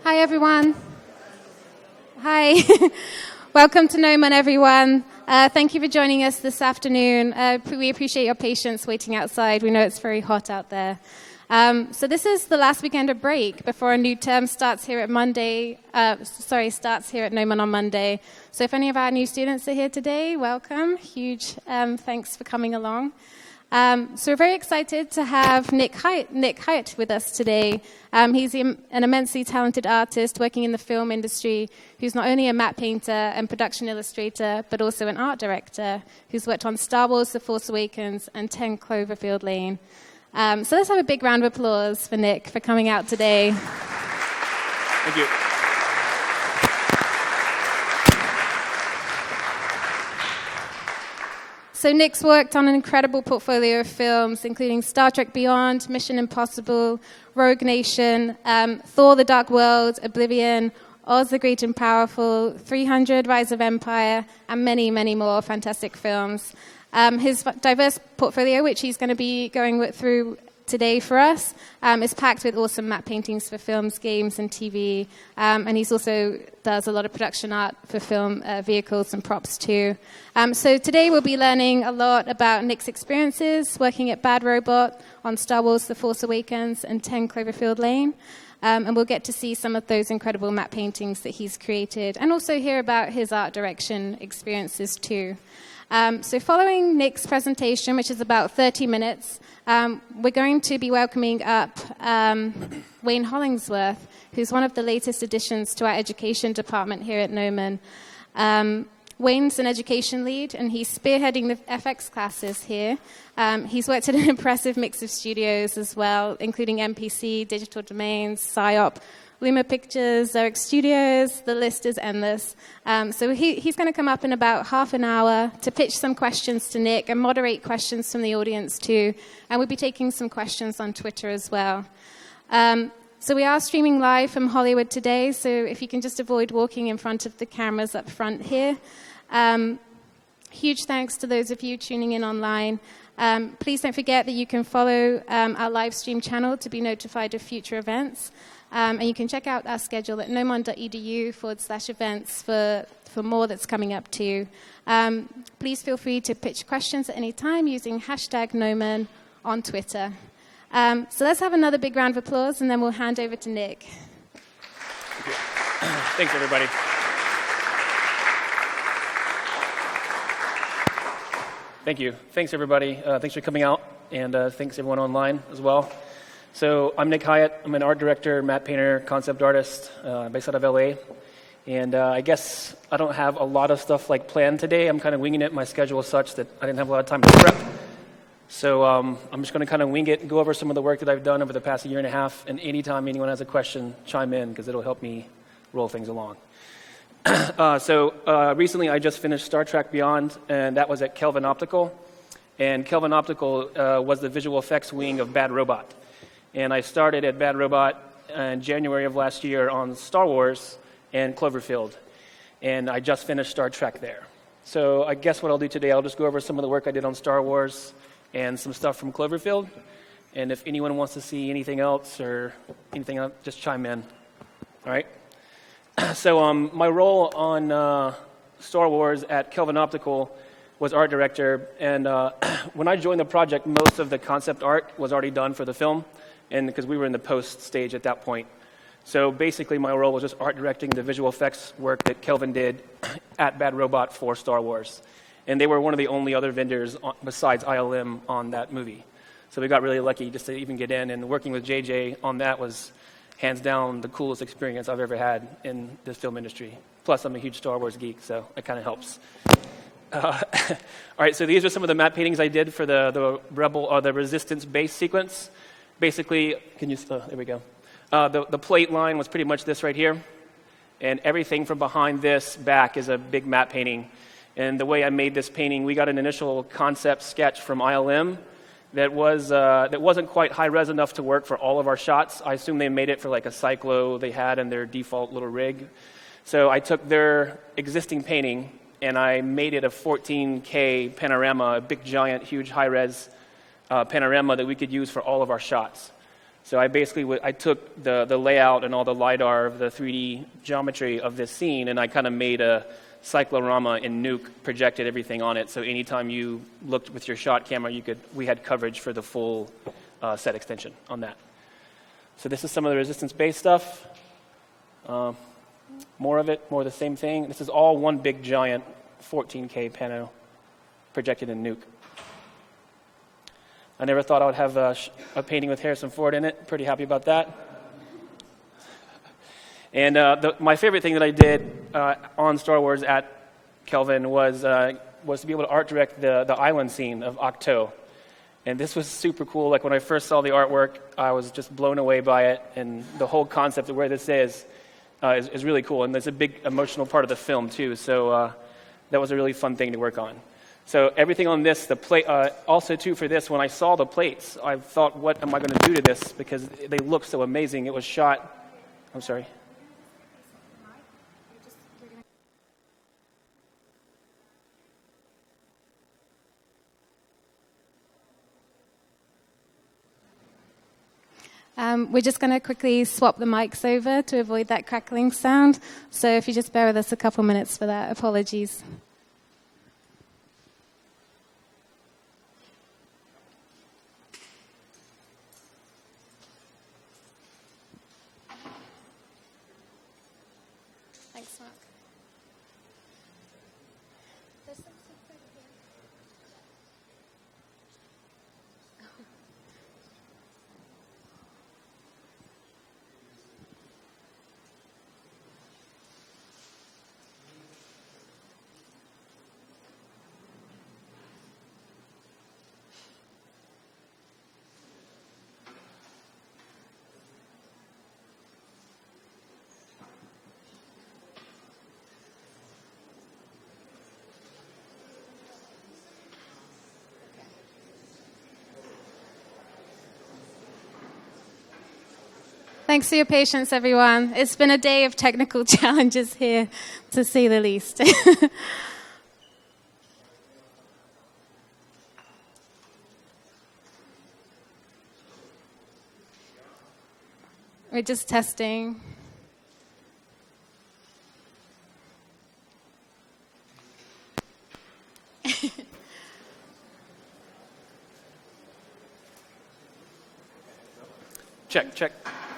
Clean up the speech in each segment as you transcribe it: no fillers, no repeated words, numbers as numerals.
Hi, everyone. Hi. Welcome to Gnomon, everyone. Thank you for joining us this afternoon. We appreciate your patience waiting outside. We know it's very hot out there. So this is the last weekend of break before a new term starts here at starts here at Gnomon on Monday. So if any of our new students are here today, welcome. Huge thanks for coming along. So we're very excited to have Nick Hiatt with us today. He's an immensely talented artist working in the film industry who's not only a matte painter and production illustrator, but also an art director who's worked on Star Wars: The Force Awakens and 10 Cloverfield Lane. So let's have a big round of applause for Nick for coming out today. Thank you. So Nick's worked on an incredible portfolio of films, including Star Trek Beyond, Mission Impossible, Rogue Nation, Thor: The Dark World, Oblivion, Oz the Great and Powerful, 300, Rise of Empire, and many, many more fantastic films. His diverse portfolio, which he's going to be going through today for us, is packed with awesome matte paintings for films, games, and TV. And he's also does a lot of production art for film vehicles and props too. So today we'll be learning a lot about Nick's experiences working at Bad Robot on Star Wars: The Force Awakens and 10 Cloverfield Lane. And we'll get to see some of those incredible matte paintings that he's created and also hear about his art direction experiences too. So following Nick's presentation, which is about 30 minutes, we're going to be welcoming up Wayne Hollingsworth, who's one of the latest additions to our education department here at Gnomon. Wayne's an education lead, and he's spearheading the FX classes here. He's worked at an impressive mix of studios as well, including MPC, Digital Domains, PSYOP, Luma Pictures, Zurich Studios, the list is endless. So he's going to come up in about half an hour to pitch some questions to Nick and moderate questions from the audience too. And we'll be taking some questions on Twitter as well. So we are streaming live from Hollywood today, so if you can just avoid walking in front of the cameras up front here. Huge thanks to those of you tuning in online. Please don't forget that you can follow our live stream channel to be notified of future events. And you can check out our schedule at gnomon.edu/events for more that's coming up too. Please feel free to pitch questions at any time using #Gnomon on Twitter. So let's have another big round of applause, and then we'll hand over to Nick. Thanks, everybody. Thank you. Thanks, everybody. Thanks for coming out, and thanks, everyone online as well. So I'm Nick Hiatt. I'm an art director, matte painter, concept artist based out of LA. And I guess I don't have a lot of stuff planned today. I'm kind of winging it. My schedule is such that I didn't have a lot of time to prep. So I'm just going to kind of wing it and go over some of the work that I've done over the past year and a half. And anytime anyone has a question, chime in, because it'll help me roll things along. Recently I just finished Star Trek Beyond, and that was at Kelvin Optical. And Kelvin Optical was the visual effects wing of Bad Robot. And I started at Bad Robot in January of last year on Star Wars and Cloverfield. And I just finished Star Trek there. So I guess what I'll do today, I'll just go over some of the work I did on Star Wars and some stuff from Cloverfield. And if anyone wants to see anything else or anything else, just chime in. All right? So my role on Star Wars at Kelvin Optical was art director. And when I joined the project, most of the concept art was already done for the film, and because we were in the post stage at that point. So basically my role was just art directing the visual effects work that Kelvin did at Bad Robot for Star Wars. And they were one of the only other vendors besides ILM on that movie. So we got really lucky just to even get in, and working with JJ on that was hands down the coolest experience I've ever had in this film industry. Plus I'm a huge Star Wars geek, so it kind of helps. All right, so these are some of the matte paintings I did for the Rebel or the Resistance base sequence. Basically, there we go. The plate line was pretty much this right here. And everything from behind this back is a big matte painting. And the way I made this painting, we got an initial concept sketch from ILM that wasn't quite high res enough to work for all of our shots. I assume they made it for a cyclo they had in their default little rig. So I took their existing painting and I made it a 14K panorama, a big, giant, huge, high-res panorama that we could use for all of our shots. So I basically I took the layout and all the LiDAR of the 3D geometry of this scene, and I kind of made a cyclorama in Nuke, projected everything on it. So anytime you looked with your shot camera, we had coverage for the full set extension on that. So this is some of the resistance-based stuff. More of it, more of the same thing. This is all one big giant 14K pano projected in Nuke. I never thought I would have a painting with Harrison Ford in it. Pretty happy about that. And my favorite thing that I did on Star Wars at Kelvin was to be able to art direct the island scene of Octo. And this was super cool. Like when I first saw the artwork, I was just blown away by it. And the whole concept of where this is really cool. And there's a big emotional part of the film too. So that was a really fun thing to work on. So everything on this, the plate, also too for this, when I saw the plates, I thought, what am I going to do to this? Because they look so amazing. It was shot, I'm sorry. We're just going to quickly swap the mics over to avoid that crackling sound. So if you just bear with us a couple minutes for that, apologies. Thanks, Mark. There's some stuff over here. Thanks for your patience, everyone. It's been a day of technical challenges here, to say the least. We're just testing. Check.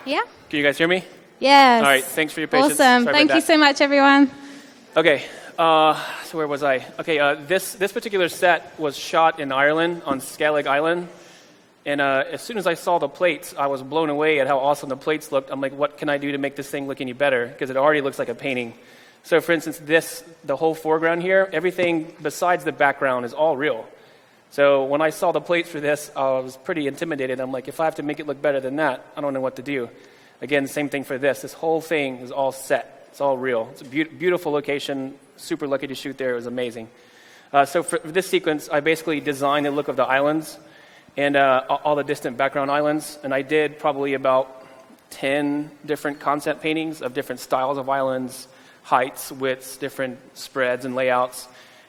Yeah? Can you guys hear me? Yes. All right, thanks for your patience. Awesome. Sorry Thank about you that. so much, everyone. Okay, so where was I? Okay, this particular set was shot in Ireland, on Skellig Island. And as soon as I saw the plates, I was blown away at how awesome the plates looked. I'm like, what can I do to make this thing look any better? Because it already looks like a painting. So for instance, the whole foreground here, everything besides the background is all real. So when I saw the plates for this, I was pretty intimidated. I'm like, if I have to make it look better than that, I don't know what to do. Again, same thing for this. This whole thing is all set. It's all real. It's a beautiful location. Super lucky to shoot there. It was amazing. So for this sequence, I basically designed the look of the islands and all the distant background islands. And I did probably about 10 different concept paintings of different styles of islands, heights, widths, different spreads and layouts.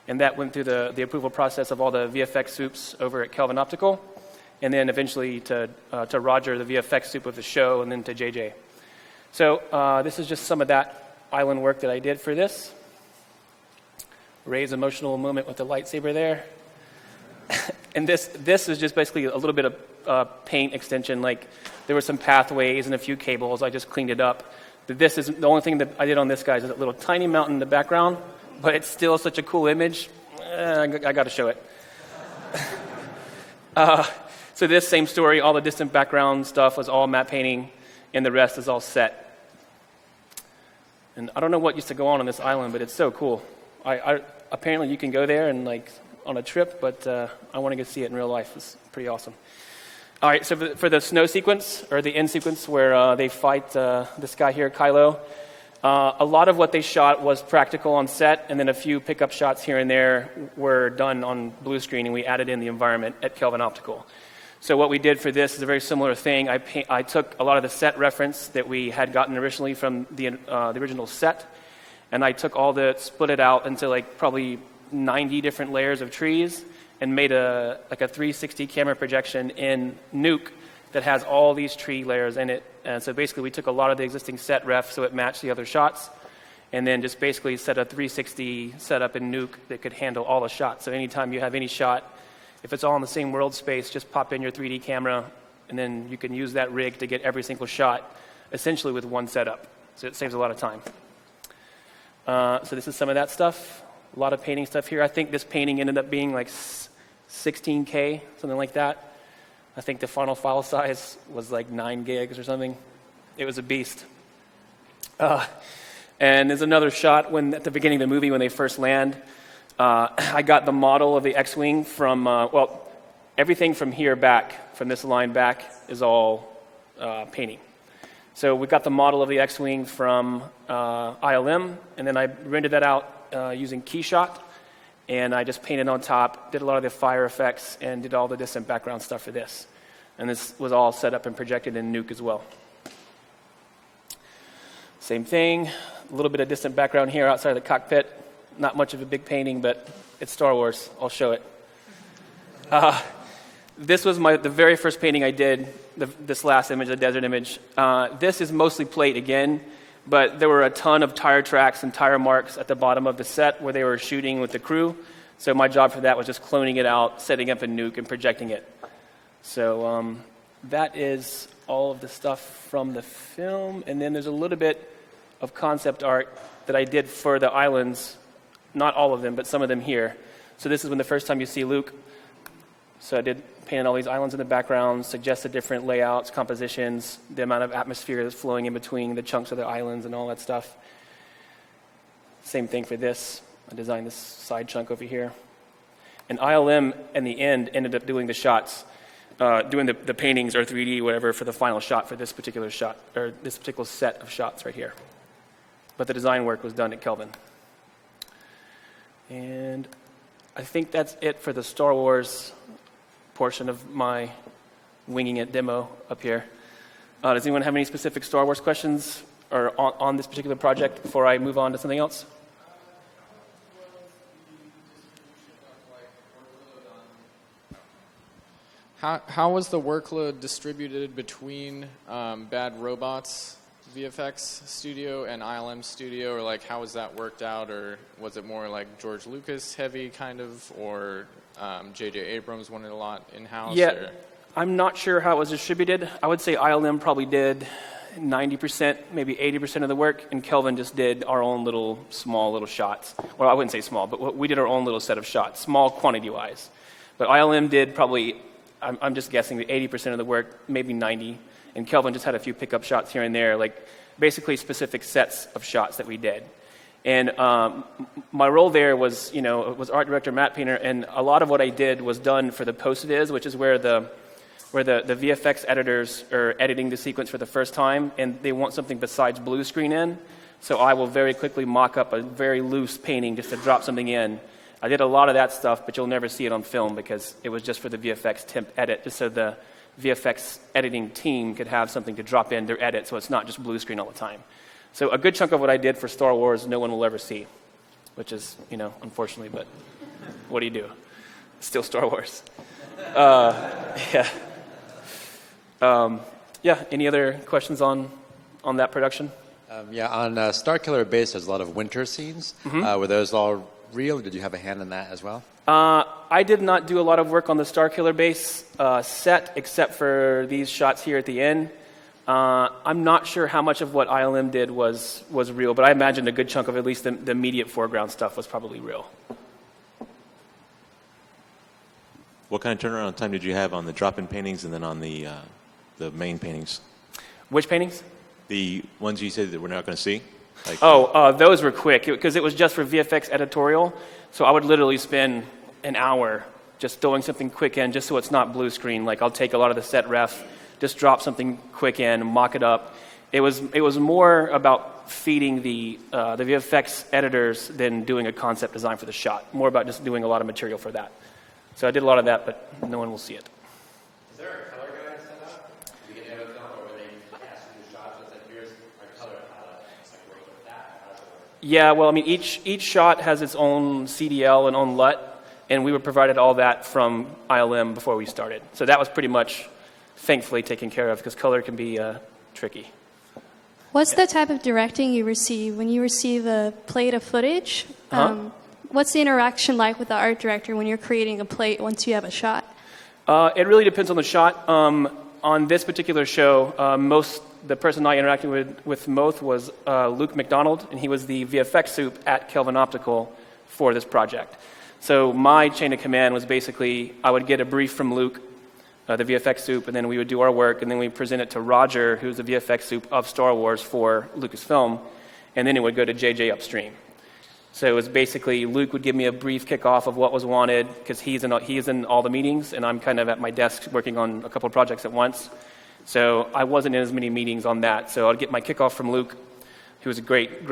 And that went through the approval process of all the VFX soups over at Kelvin Optical, and then eventually to Roger, the VFX soup of the show, and then to JJ. So this is just some of that island work that I did for this. Ray's emotional moment with the lightsaber there. And this is just basically a little bit of paint extension. Like there were some pathways and a few cables. I just cleaned it up. This is the only thing that I did on this guy is a little tiny mountain in the background. But it's still such a cool image. I got to show it. So this same story, all the distant background stuff was all matte painting, and the rest is all set. And I don't know what used to go on this island, but it's so cool. Apparently you can go there and like on a trip, but I want to go see it in real life. It's pretty awesome. All right, so for the snow sequence, or the end sequence where they fight this guy here, Kylo, a lot of what they shot was practical on set, and then a few pickup shots here and there were done on blue screen, and we added in the environment at Kelvin Optical. So what we did for this is a very similar thing. I took a lot of the set reference that we had gotten originally from the original set, and I took split it out into like probably 90 different layers of trees, and made a 360 camera projection in Nuke that has all these tree layers in it. And so basically we took a lot of the existing set ref so it matched the other shots, and then just basically set a 360 setup in Nuke that could handle all the shots. So anytime you have any shot, if it's all in the same world space, just pop in your 3D camera, and then you can use that rig to get every single shot, essentially with one setup. So it saves a lot of time. So this is some of that stuff. A lot of painting stuff here. I think this painting ended up being like 16K, something like that. I think the final file size was like 9 gigs or something. It was a beast. And there's another shot when at the beginning of the movie when they first land. I got the model of the X-Wing from, well, everything from here back, from this line back, is all painting. So we got the model of the X-Wing from ILM, and then I rendered that out using Keyshot, and I just painted on top, did a lot of the fire effects, and did all the distant background stuff for this. And this was all set up and projected in Nuke as well. Same thing, a little bit of distant background here outside of the cockpit. Not much of a big painting, but it's Star Wars. I'll show it. This was the very first painting I did, this last image, the desert image. This is mostly plate again, but there were a ton of tire tracks and tire marks at the bottom of the set where they were shooting with the crew. So my job for that was just cloning it out, setting up a Nuke, and projecting it. So that is all of the stuff from the film. And then there's a little bit of concept art that I did for the islands. Not all of them, but some of them here. So this is when the first time you see Luke. So I did paint all these islands in the background, suggested different layouts, compositions, the amount of atmosphere that's flowing in between the chunks of the islands and all that stuff. Same thing for this. I designed this side chunk over here. And ILM, in the end, ended up doing the shots, doing the paintings or 3D, whatever, for the final shot for this particular shot, or this particular set of shots right here. But the design work was done at Kelvin. And I think that's it for the Star Wars portion of my winging it demo up here. Does anyone have any specific Star Wars questions or on this particular project before I move on to something else? How was the workload distributed between Bad Robots VFX studio and ILM studio, or like how was that worked out, or was it more like George Lucas heavy kind of, or J.J. Abrams wanted a lot in-house? Yeah, or? I'm not sure how it was distributed. I would say ILM probably did 90%, maybe 80% of the work, and Kelvin just did our own small little shots. Well, I wouldn't say small, but we did our own little set of shots, small quantity-wise. But ILM did probably, I'm just guessing, 80% of the work, maybe 90%. And Kelvin just had a few pickup shots here and there, like basically specific sets of shots that we did. And my role there was, was art director, matte painter, and a lot of what I did was done for the post-viz, which is where the VFX editors are editing the sequence for the first time, and they want something besides blue screen in. So I will very quickly mock up a very loose painting just to drop something in. I did a lot of that stuff, but you'll never see it on film because it was just for the VFX temp edit, just so the VFX editing team could have something to drop in their edit so it's not just blue screen all the time. So a good chunk of what I did for Star Wars no one will ever see, which is, unfortunately, but what do you do? It's still Star Wars. Yeah. Any other questions on that production? On Starkiller Base, there's a lot of winter scenes. Were those all real? Did you have a hand in that as well? I did not do a lot of work on the Starkiller Base set, except for these shots here at the end. I'm not sure how much of what ILM did was real, but I imagine a good chunk of at least the immediate foreground stuff was probably real. What kind of turnaround time did you have on the drop-in paintings and then on the main paintings? Which paintings? The ones you said that we're not going to see? Those were quick because it was just for VFX editorial. So I would literally spend an hour just throwing something quick in just so it's not blue screen. Like I'll take a lot of the set ref, just drop something quick in, mock it up. It was more about feeding the VFX editors than doing a concept design for the shot. More about just doing a lot of material for that. So I did a lot of that, but no one will see it. Is there a color guide set up? Do you get into a film or were they asked you to do shots? It's like, here's our color palette. It's like work with that. How does it work? Yeah, well, I mean, each shot has its own CDL and own LUT, and we were provided all that from ILM before we started. So that was pretty much thankfully taken care of, because color can be tricky. What's the type of directing you receive when you receive a plate of footage? What's the interaction like with the art director when you're creating a plate once you have a shot? It really depends on the shot. On this particular show, the person I interacted with most was Luke McDonald, and he was the VFX soup at Kelvin Optical for this project. So my chain of command was basically, I would get a brief from Luke, the VFX soup, and then we would do our work, and then we present it to Roger, who's the VFX soup of Star Wars for Lucasfilm, and then it would go to JJ upstream. So it was basically Luke would give me a brief kickoff of what was wanted, because he's in all the meetings, and I'm kind of at my desk working on a couple of projects at once. So I wasn't in as many meetings on that. So I'd get my kickoff from Luke, who was a great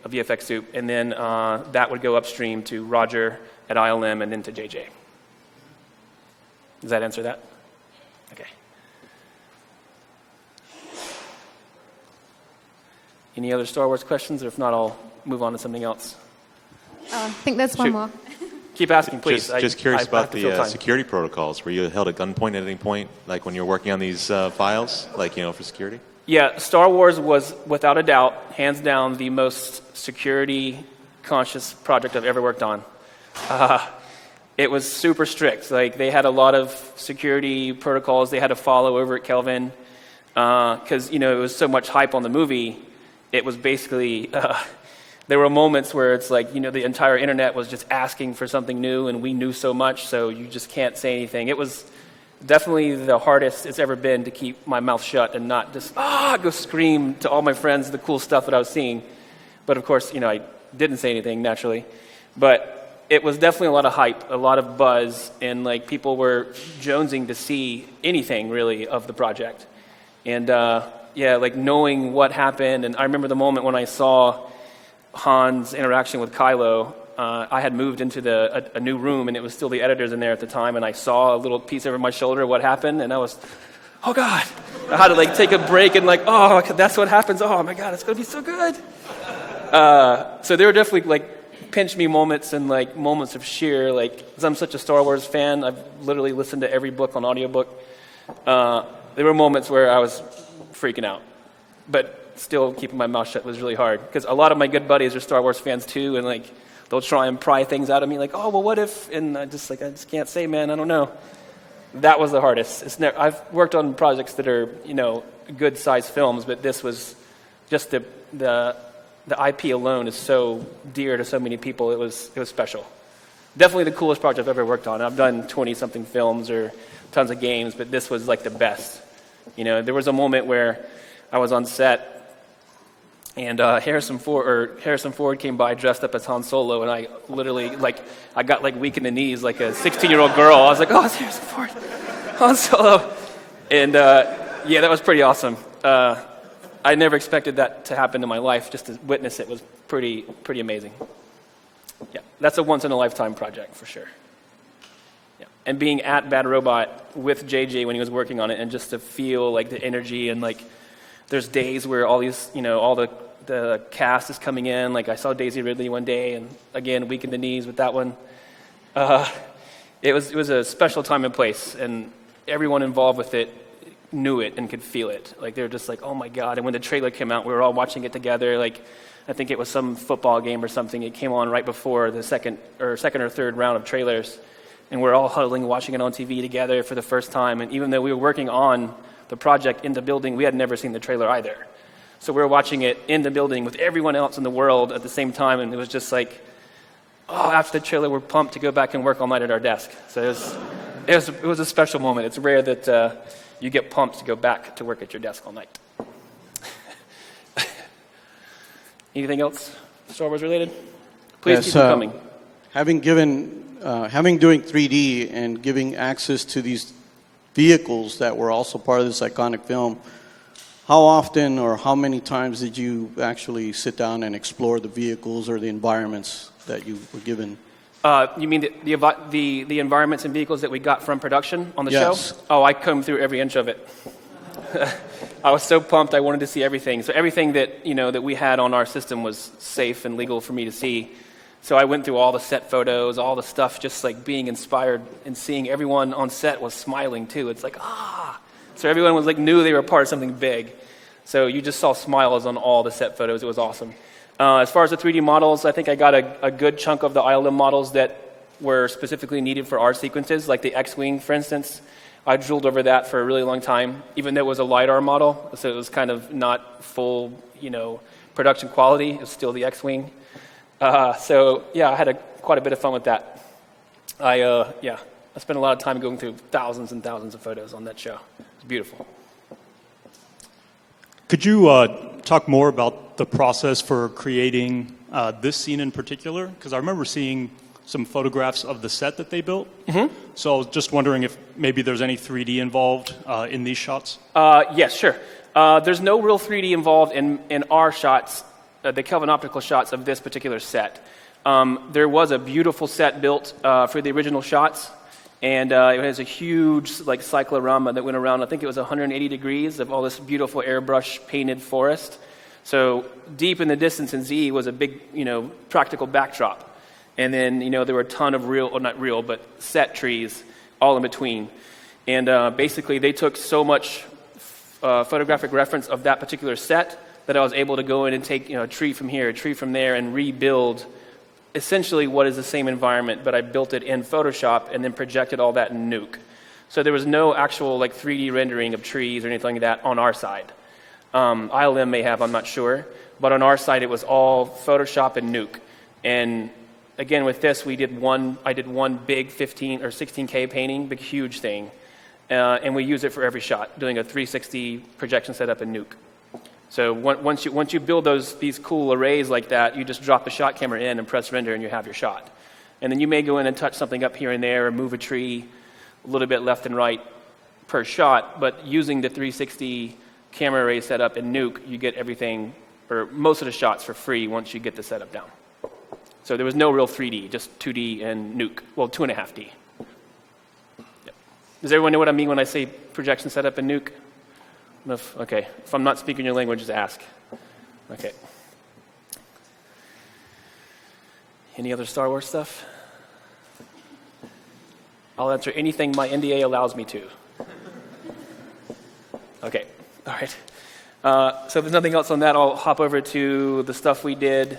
VFX soup, and then that would go upstream to Roger at ILM and then to JJ. Does that answer that? Okay. Any other Star Wars questions? Or if not, I'll move on to something else. I think there's one more. Keep asking, please. Just curious about the security protocols. Were you held at gunpoint at any point, like when you're working on these files, like, for security? Yeah, Star Wars was, without a doubt, hands down, the most security-conscious project I've ever worked on. It was super strict. Like, they had a lot of security protocols they had to follow over at Kelvin, because, it was so much hype on the movie. It was basically... there were moments where it's like, the entire internet was just asking for something new, and we knew so much, so you just can't say anything. It was definitely the hardest it's ever been to keep my mouth shut and not just, go scream to all my friends the cool stuff that I was seeing. But of course, I didn't say anything, naturally. But it was definitely a lot of hype, a lot of buzz, and people were jonesing to see anything, really, of the project. And knowing what happened, and I remember the moment when I saw Han's interaction with Kylo. I had moved into a new room, and it was still the editors in there at the time, and I saw a little piece over my shoulder what happened, and I was, oh God. I had to take a break and that's what happens. Oh my God, it's going to be so good. So there were definitely pinch me moments and moments of sheer, because I'm such a Star Wars fan, I've literally listened to every book on audiobook. There were moments where I was freaking out. But still keeping my mouth shut was really hard, because a lot of my good buddies are Star Wars fans too, and they'll try and pry things out of me, what if? And I just can't say, man, I don't know. That was the hardest. I've worked on projects that are good sized films, but this was just the IP alone is so dear to so many people. It was special. Definitely the coolest project I've ever worked on. I've done 20-something films or tons of games, but this was the best. There was a moment where I was on set, and Harrison Ford came by dressed up as Han Solo, and I literally, I got weak in the knees like a 16-year-old girl. I was like, oh, it's Harrison Ford, Han Solo. And that was pretty awesome. I never expected that to happen in my life. Just to witness it was pretty amazing. Yeah, that's a once-in-a-lifetime project for sure. Yeah, and being at Bad Robot with JJ when he was working on it, and just to feel the energy, and there's days where all these, all the cast is coming in. I saw Daisy Ridley one day, and again, weak in the knees with that one. It was a special time and place, and everyone involved with it knew it and could feel it. They were just oh my God. And when the trailer came out, we were all watching it together. I think it was some football game or something. It came on right before the second or third round of trailers, and we're all huddling, watching it on TV together for the first time. And even though we were working on the project in the building, we had never seen the trailer either. So we were watching it in the building with everyone else in the world at the same time, and it was just after the trailer, we're pumped to go back and work all night at our desk. So it was a special moment. It's rare that you get pumped to go back to work at your desk all night. Anything else Star Wars related? Please keep them coming. Having doing 3D and giving access to these vehicles that were also part of this iconic film, how often or how many times did you actually sit down and explore the vehicles or the environments that you were given? You mean the environments and vehicles that we got from production on the show? Oh, I combed through every inch of it. I was so pumped. I wanted to see everything. So everything that that we had on our system was safe and legal for me to see. So I went through all the set photos, all the stuff, just being inspired and seeing everyone on set was smiling too. It's So everyone was like knew they were part of something big. So you just saw smiles on all the set photos. It was awesome. As far as the 3D models, I think I got a good chunk of the ILM models that were specifically needed for our sequences, like the X-Wing, for instance. I drooled over that for a really long time, even though it was a LiDAR model, so it was kind of not full, production quality. It was still the X-Wing. So yeah, I had quite a bit of fun with that. I spent a lot of time going through thousands and thousands of photos on that show. It's beautiful. Could you talk more about the process for creating this scene in particular? Because I remember seeing some photographs of the set that they built. Mm-hmm. So I was just wondering if maybe there's any 3D involved in these shots? Yes, sure. There's no real 3D involved in our shots, the Kelvin Optical shots of this particular set. There was a beautiful set built for the original shots, and it has a huge cyclorama that went around. I think it was 180 degrees of all this beautiful airbrush painted forest. So deep in the distance in Z was a big, practical backdrop. And then, there were a ton of but set trees all in between. And basically, they took so much photographic reference of that particular set that I was able to go in and take, a tree from here, a tree from there, and rebuild essentially what is the same environment, but I built it in Photoshop and then projected all that in Nuke. So there was no actual 3D rendering of trees or anything like that on our side. ILM may have, I'm not sure. But on our side, it was all Photoshop and Nuke. And again, with this, I did one big 15 or 16K painting, big huge thing, and we use it for every shot, doing a 360 projection setup in Nuke. So once you build these cool arrays like that, you just drop the shot camera in and press render, and you have your shot. And then you may go in and touch something up here and there, or move a tree a little bit left and right per shot. But using the 360 camera array setup in Nuke, you get everything, or most of the shots, for free once you get the setup down. So there was no real 3D, just 2D and Nuke. Well, 2.5D. Yep. Does everyone know what I mean when I say projection setup in Nuke? Okay. If I'm not speaking your language, just ask. Okay. Any other Star Wars stuff? I'll answer anything my NDA allows me to. Okay. All right. So if there's nothing else on that, I'll hop over to the stuff we did,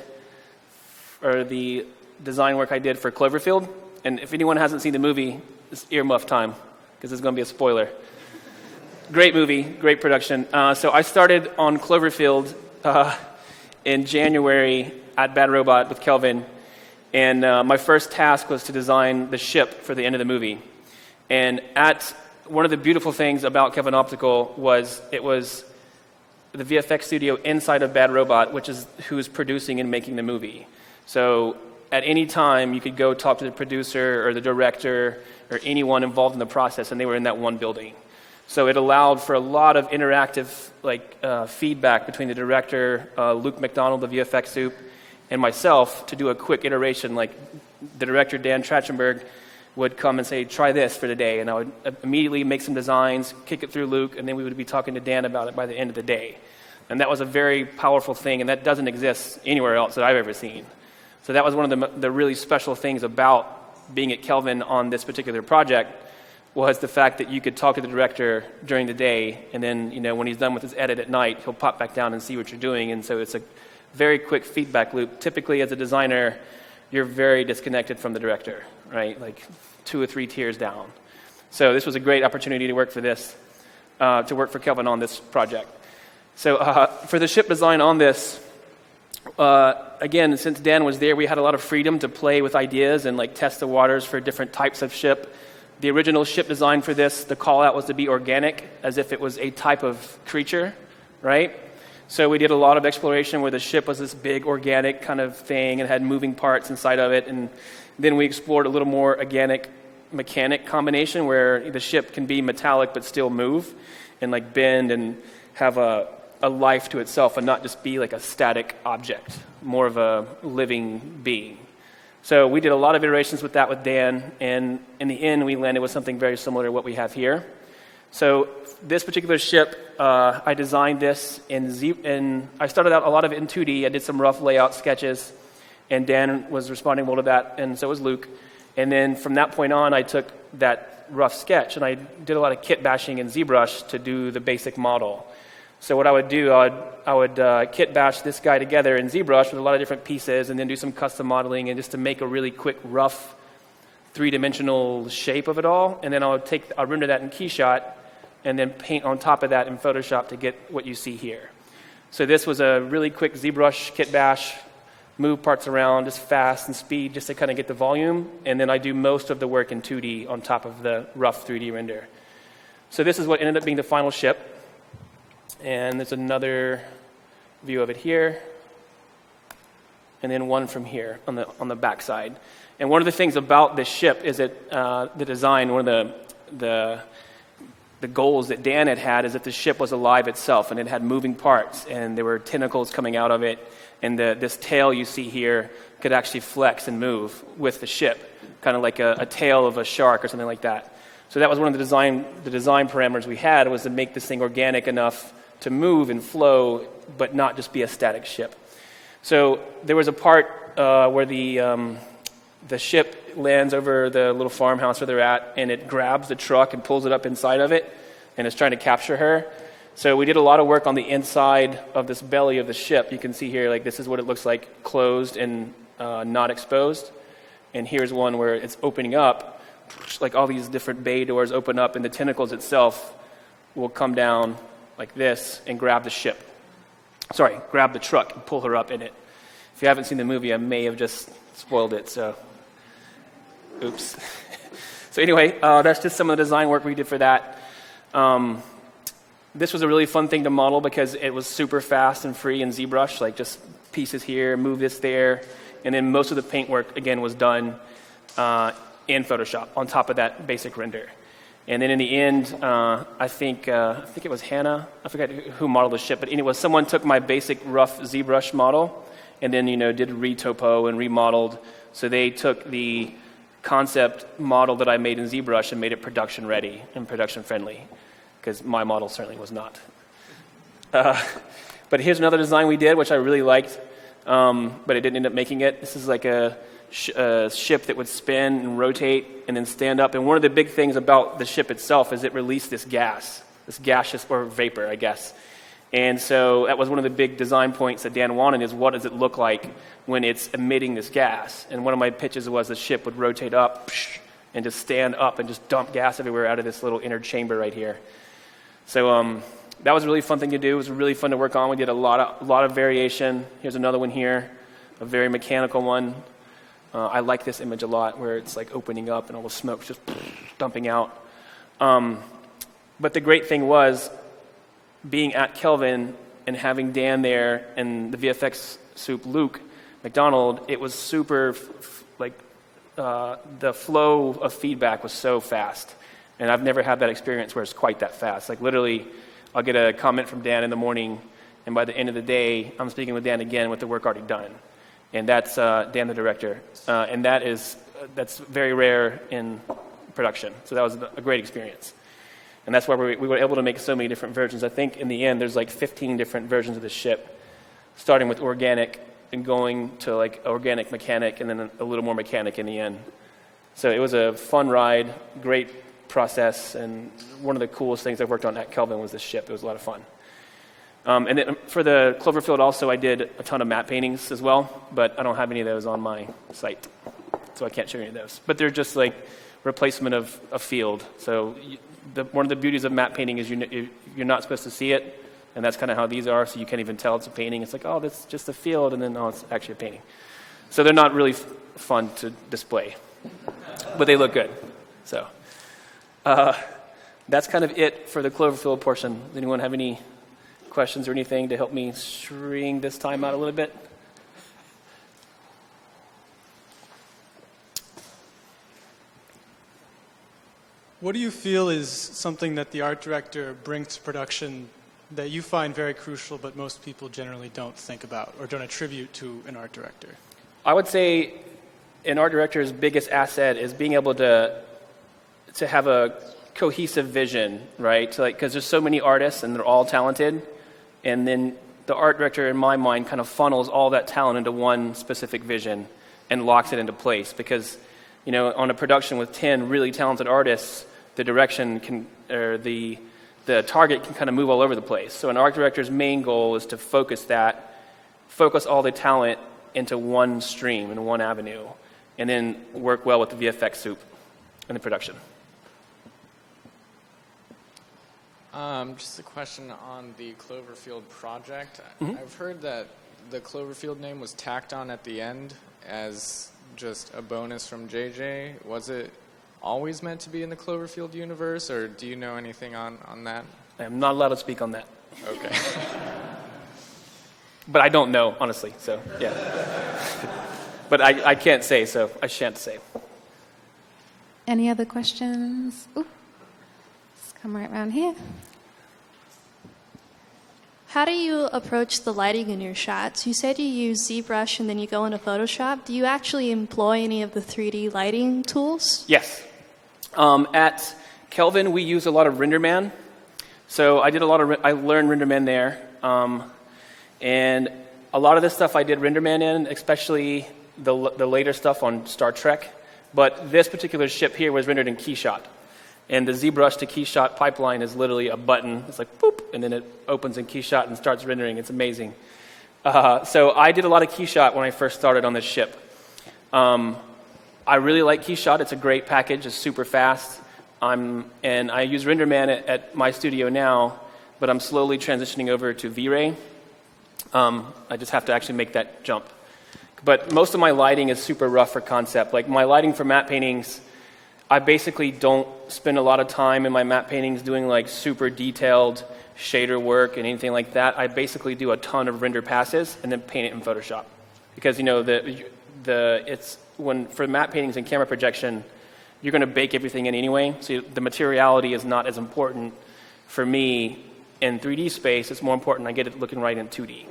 or the design work I did for Cloverfield. And if anyone hasn't seen the movie, it's earmuff time, because it's going to be a spoiler. Great movie, great production. So I started on Cloverfield in January at Bad Robot with Kelvin, and my first task was to design the ship for the end of the movie. And one of the beautiful things about Kelvin Optical was it was the VFX studio inside of Bad Robot, which is who's producing and making the movie. So at any time, you could go talk to the producer or the director or anyone involved in the process, and they were in that one building. So it allowed for a lot of interactive feedback between the director, Luke McDonald, the VFX soup, and myself to do a quick iteration. Like the director, Dan Trachtenberg, would come and say, try this for today. And I would immediately make some designs, kick it through Luke, and then we would be talking to Dan about it by the end of the day. And that was a very powerful thing, and that doesn't exist anywhere else that I've ever seen. So that was one of the really special things about being at Kelvin on this particular project, was the fact that you could talk to the director during the day, and then when he's done with his edit at night, he'll pop back down and see what you're doing. And so it's a very quick feedback loop. Typically, as a designer, you're very disconnected from the director, right? Like 2 or 3 tiers down. So this was a great opportunity to work for Kelvin on this project. So for the ship design on this, again, since Dan was there, we had a lot of freedom to play with ideas and test the waters for different types of ship. The original ship design for this, the call out was to be organic, as if it was a type of creature, right? So we did a lot of exploration where the ship was this big organic kind of thing and had moving parts inside of it. And then we explored a little more organic mechanic combination where the ship can be metallic but still move and bend and have a life to itself and not just be a static object, more of a living being. So we did a lot of iterations with that with Dan, and in the end, we landed with something very similar to what we have here. So this particular ship, I designed this and I started out a lot of it in 2D. I did some rough layout sketches, and Dan was responding well to that, and so was Luke. And then from that point on, I took that rough sketch, and I did a lot of kit bashing in Zbrush to do the basic model. So what I would do, I would kit bash this guy together in Zbrush with a lot of different pieces, and then do some custom modeling, and just to make a really quick, rough, three-dimensional shape of it all. And then I'll render that in Keyshot, and then paint on top of that in Photoshop to get what you see here. So this was a really quick Zbrush kit bash, move parts around just fast and speed just to kind of get the volume, and then I do most of the work in 2D on top of the rough 3D render. So this is what ended up being the final ship, and there's another view of it here, and then one from here on the back side. And one of the things about this ship is that the design, one of the goals that Dan had is that the ship was alive itself, and it had moving parts, and there were tentacles coming out of it, and this tail you see here could actually flex and move with the ship, kind of like a tail of a shark or something like that. So that was one of the design parameters we had, was to make this thing organic enough to move and flow, but not just be a static ship. So there was a part where the ship lands over the little farmhouse where they're at, and it grabs the truck and pulls it up inside of it, and is trying to capture her. So we did a lot of work on the inside of this belly of the ship. You can see here, like, this is what it looks like closed and not exposed. And here's one where it's opening up, like all these different bay doors open up, and the tentacles itself will come down like this and grab the ship. Sorry, grab the truck and pull her up in it. If you haven't seen the movie, I may have just spoiled it, so oops. So anyway, that's just some of the design work we did for that. This was a really fun thing to model because it was super fast and free in Zbrush, like just pieces here, move this there, and then most of the paint work, again, was done in Photoshop on top of that basic render. And then in the end, I think it was Hannah, I forgot who modeled the ship, but anyway, someone took my basic rough Zbrush model and then, did retopo and remodeled. So they took the concept model that I made in Zbrush and made it production ready and production friendly, because my model certainly was not. But here's another design we did, which I really liked, but it didn't end up making it. This is like a ship that would spin and rotate and then stand up. And one of the big things about the ship itself is it released this gas, this gaseous, or vapor, I guess. And so that was one of the big design points that Dan wanted, is what does it look like when it's emitting this gas? And one of my pitches was the ship would rotate up and just stand up and just dump gas everywhere out of this little inner chamber right here. So that was a really fun thing to do. It was really fun to work on. We did a lot of variation. Here's another one here, a very mechanical one. I like this image a lot, where it's like opening up and all the smoke's just dumping out. But the great thing was being at Kelvin and having Dan there and the VFX soup Luke McDonald. It was super the flow of feedback was so fast. And I've never had that experience where it's quite that fast. Like literally, I'll get a comment from Dan in the morning, and by the end of the day, I'm speaking with Dan again with the work already done. And that's Dan, the director. And that's very rare in production. So that was a great experience. And that's why we were able to make so many different versions. I think in the end, there's like 15 different versions of the ship, starting with organic and going to like organic mechanic, and then a little more mechanic in the end. So it was a fun ride, great process, and one of the coolest things I've worked on at Kelvin was this ship. It was a lot of fun. And then for the Cloverfield also, I did a ton of matte paintings as well, but I don't have any of those on my site, so I can't show you any of those. But they're just like replacement of a field. So one of the beauties of matte painting is you're not supposed to see it, and that's kind of how these are, so you can't even tell it's a painting. It's like, oh, that's just a field, and then, oh, it's actually a painting. So they're not really fun to display, but they look good. So that's kind of it for the Cloverfield portion. Does anyone have any questions or anything to help me shrink this time out a little bit? What do you feel is something that the art director brings to production that you find very crucial, but most people generally don't think about or don't attribute to an art director? I would say an art director's biggest asset is being able to have a cohesive vision, right? Because there's so many artists and they're all talented, and then the art director, in my mind, kind of funnels all that talent into one specific vision and locks it into place. Because You know, on a production with 10 really talented artists, the direction can, or the target can kind of move all over the place. So an art director's main goal is to focus all the talent into one stream and one avenue, and then work well with the VFX soup in the production. Just a question on the Cloverfield project. Mm-hmm. I've heard that the Cloverfield name was tacked on at the end as just a bonus from JJ. Was it always meant to be in the Cloverfield universe, or do you know anything on that? I am not allowed to speak on that. Okay. But I don't know, honestly, so yeah. But I can't say, so I shan't say. Any other questions? Ooh. Let's come right around here. How do you approach the lighting in your shots? You said you use Zbrush and then you go into Photoshop. Do you actually employ any of the 3D lighting tools? Yes. At Kelvin, we use a lot of RenderMan. So I learned RenderMan there. And a lot of this stuff I did RenderMan in, especially the later stuff on Star Trek. But this particular ship here was rendered in KeyShot. And the ZBrush to KeyShot pipeline is literally a button. It's like, boop, and then it opens in KeyShot and starts rendering. It's amazing. So I did a lot of KeyShot when I first started on this ship. I really like KeyShot. It's a great package. It's super fast. And I use RenderMan at my studio now, but I'm slowly transitioning over to V-Ray. I just have to actually make that jump. But most of my lighting is super rough for concept. Like my lighting for matte paintings, I basically don't spend a lot of time in my matte paintings doing like super detailed shader work and anything like that. I basically do a ton of render passes and then paint it in Photoshop. Because you know for matte paintings and camera projection, you're going to bake everything in anyway. So the materiality is not as important for me in 3D space. It's more important I get it looking right in 2D.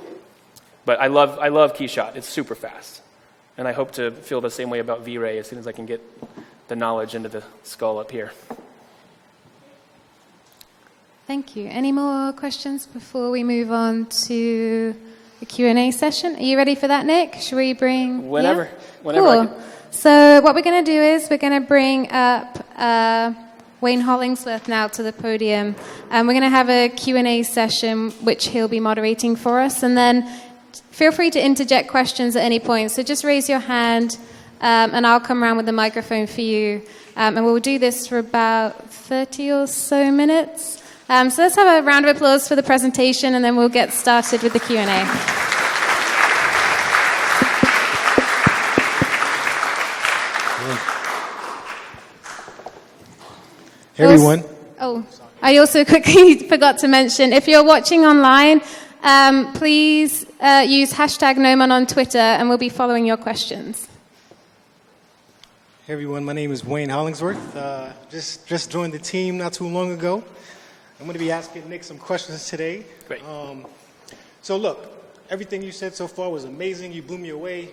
But I love KeyShot. It's super fast. And I hope to feel the same way about V-Ray as soon as I can get the knowledge into the skull up here. Thank you. Any more questions before we move on to the Q&A session? Are you ready for that, Nick? Should we bring... Whenever. Yeah? Whenever cool. I can. So what we're going to do is we're going to bring up Wayne Hollingsworth now to the podium. And we're going to have a Q&A session, which he'll be moderating for us. And then feel free to interject questions at any point. So just raise your hand, and I'll come around with the microphone for you. And we'll do this for about 30 or so minutes. So let's have a round of applause for the presentation, and then we'll get started with the Q&A. Hey, everyone. I also quickly forgot to mention, if you're watching online, please use hashtag Gnomon on Twitter, and we'll be following your questions. Hey, everyone. My name is Wayne Hollingsworth. Just joined the team not too long ago. I'm going to be asking Nick some questions today. Great. So look, everything you said so far was amazing. You blew me away.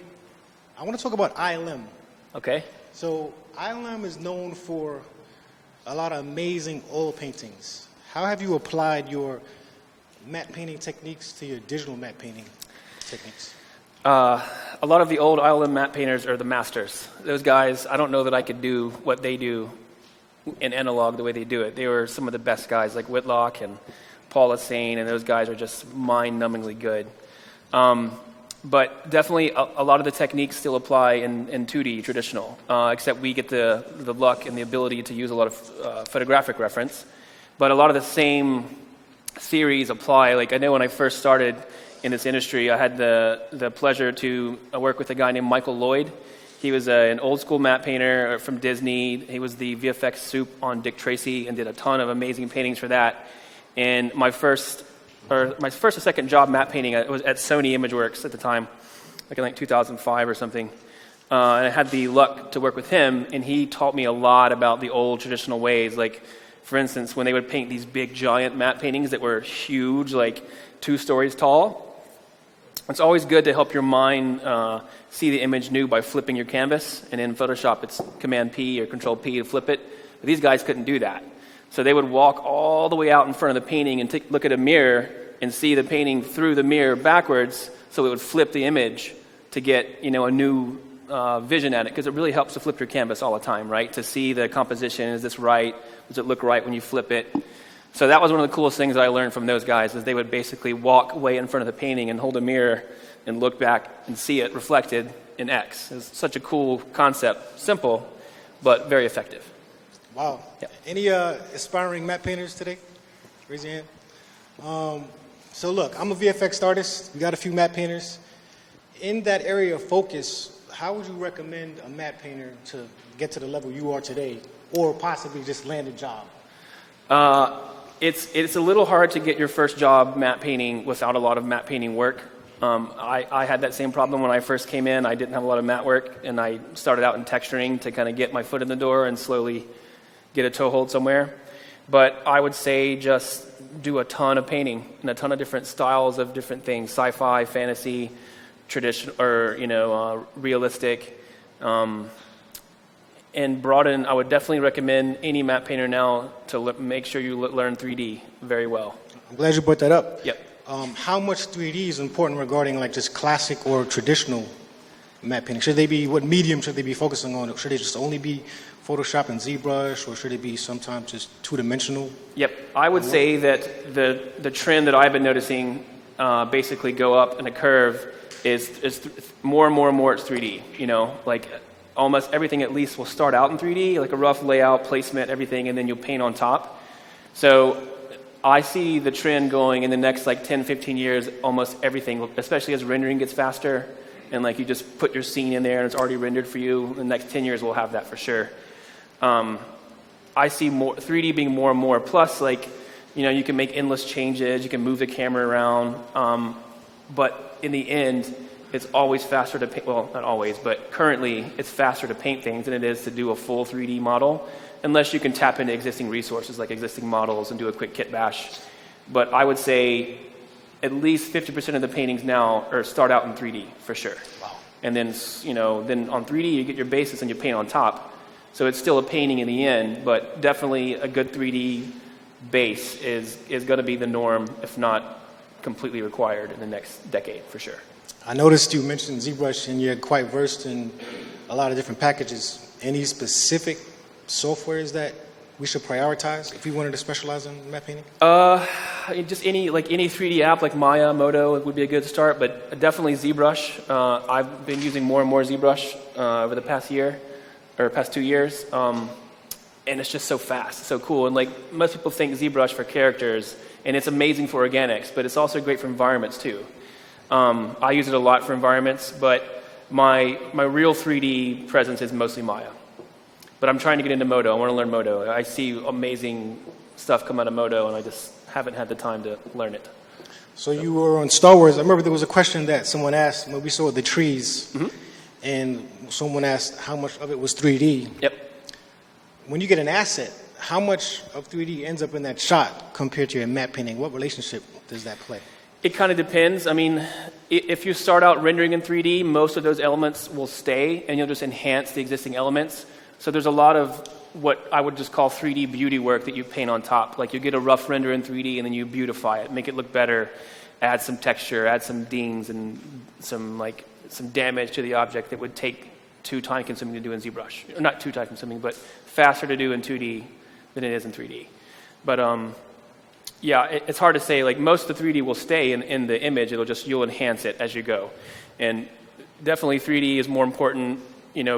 I want to talk about ILM. Okay. So ILM is known for a lot of amazing oil paintings. How have you applied your matte painting techniques to your digital matte painting techniques? A lot of the old ILM matte painters are the masters. Those guys, I don't know that I could do what they do in analog the way they do it. They were some of the best guys, like Whitlock and Paul Assain, and those guys are just mind-numbingly good. But definitely a lot of the techniques still apply in 2D traditional, except we get the luck and the ability to use a lot of photographic reference. But a lot of the same theories apply. Like I know when I first started in this industry, I had the pleasure to work with a guy named Michael Lloyd. He was an old school matte painter from Disney. He was the VFX soup on Dick Tracy and did a ton of amazing paintings for that. And my first or second job matte painting, it was at Sony ImageWorks at the time, like in like 2005 or something. And I had the luck to work with him, and he taught me a lot about the old traditional ways. Like, for instance, when they would paint these big giant matte paintings that were huge, like 2 stories tall, it's always good to help your mind see the image new by flipping your canvas. And in Photoshop, it's Command-P or Control-P to flip it. But these guys couldn't do that. So they would walk all the way out in front of the painting and look at a mirror and see the painting through the mirror backwards, so it would flip the image to get, a new vision at it, because it really helps to flip your canvas all the time, right? To see the composition, is this right? Does it look right when you flip it? So that was one of the coolest things that I learned from those guys, is they would basically walk way in front of the painting and hold a mirror and look back and see it reflected in X. It's such a cool concept, simple, but very effective. Wow. Yeah. Any aspiring matte painters today? Raise your hand. So look, I'm a VFX artist. We got a few matte painters. In that area of focus, how would you recommend a matte painter to get to the level you are today, or possibly just land a job? It's a little hard to get your first job matte painting without a lot of matte painting work. I had that same problem when I first came in. I didn't have a lot of matte work, and I started out in texturing to kind of get my foot in the door and slowly get a toehold somewhere. But I would say just do a ton of painting and a ton of different styles of different things: sci-fi, fantasy, traditional, or realistic. And broaden. I would definitely recommend any matte painter now to make sure you learn 3D very well. I'm glad you brought that up. Yep. How much 3D is important regarding like just classic or traditional matte painting? Should they be, what medium should they be focusing on? Should they just only be Photoshop and ZBrush, or should it be sometimes just two-dimensional? Yep. I would say that the trend that I've been noticing basically go up in a curve is more and more and more it's 3D. Like almost everything at least will start out in 3D, like a rough layout, placement, everything, and then you'll paint on top. So I see the trend going in the next like 10, 15 years, almost everything, especially as rendering gets faster, and like you just put your scene in there and it's already rendered for you. In the next 10 years we'll have that for sure. I see 3D being more and more. Plus, like, you can make endless changes, you can move the camera around, but in the end, it's always faster to paint. Well, not always, but currently it's faster to paint things than it is to do a full 3D model, unless you can tap into existing resources like existing models and do a quick kit bash. But I would say at least 50% of the paintings now start out in 3D for sure. Wow. And then, then on 3D you get your basis and you paint on top. So it's still a painting in the end, but definitely a good 3D base is going to be the norm, if not completely required in the next decade for sure. I noticed you mentioned ZBrush, and you're quite versed in a lot of different packages. Any specific softwares that we should prioritize if we wanted to specialize in matte painting? Just any 3D app like Maya, Modo would be a good start, but definitely ZBrush. I've been using more and more ZBrush over the past year, or past 2 years, and it's just so fast, so cool. And like most people think ZBrush for characters, and it's amazing for organics, but it's also great for environments too. I use it a lot for environments, but my real 3D presence is mostly Maya. But I'm trying to get into Modo. I want to learn Modo. I see amazing stuff come out of Modo, and I just haven't had the time to learn it. So you were on Star Wars. I remember there was a question that someone asked when we saw the trees, and someone asked how much of it was 3D. Yep. When you get an asset, how much of 3D ends up in that shot compared to your matte painting? What relationship does that play? It kind of depends. I mean, if you start out rendering in 3D, most of those elements will stay, and you'll just enhance the existing elements. So there's a lot of what I would just call 3D beauty work that you paint on top. Like you get a rough render in 3D, and then you beautify it, make it look better, add some texture, add some dings, and some damage to the object that would take too time-consuming to do in ZBrush. Or not too time-consuming, but faster to do in 2D than it is in 3D. But yeah, it's hard to say. Like most of the 3D will stay in the image. You'll enhance it as you go. And definitely 3D is more important,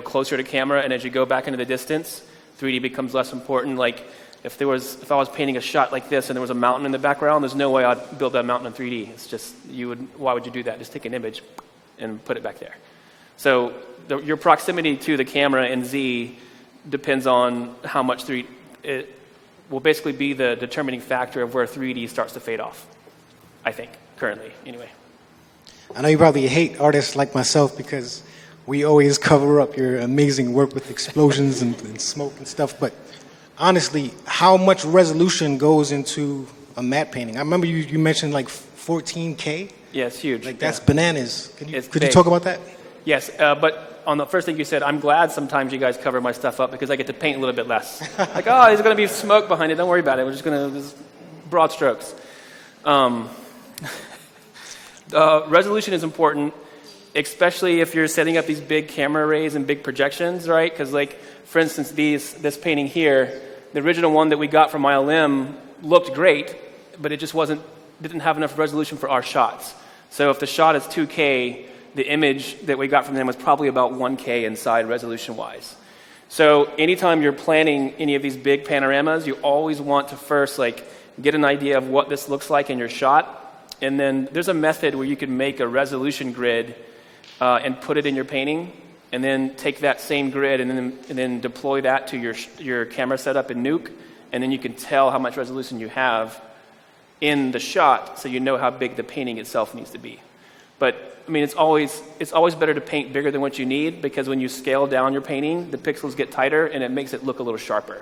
closer to camera. And as you go back into the distance, 3D becomes less important. Like if I was painting a shot like this and there was a mountain in the background, there's no way I'd build that mountain in 3D. It's just why would you do that? Just take an image and put it back there. So your proximity to the camera in Z depends on how much 3D. It will basically be the determining factor of where 3D starts to fade off, I think, currently, anyway. I know you probably hate artists like myself because we always cover up your amazing work with explosions and smoke and stuff, but honestly, how much resolution goes into a matte painting? I remember you mentioned like 14K? Yeah, it's huge. Like that's bananas. Could you talk about that? Yes, but on the first thing you said, I'm glad sometimes you guys cover my stuff up because I get to paint a little bit less. Like, there's going to be smoke behind it. Don't worry about it. We're just going to broad strokes. Resolution is important. especially if you're setting up these big camera arrays and big projections, right? Because, like, for instance, this painting here, the original one that we got from ILM looked great, but it just didn't have enough resolution for our shots. So if the shot is 2K, the image that we got from them was probably about 1K inside resolution-wise. So anytime you're planning any of these big panoramas, you always want to first, like, get an idea of what this looks like in your shot. And then there's a method where you can make a resolution grid and put it in your painting, and then take that same grid and then deploy that to your camera setup in Nuke, and then you can tell how much resolution you have in the shot, so you know how big the painting itself needs to be. But I mean, it's always better to paint bigger than what you need, because when you scale down your painting, the pixels get tighter and it makes it look a little sharper.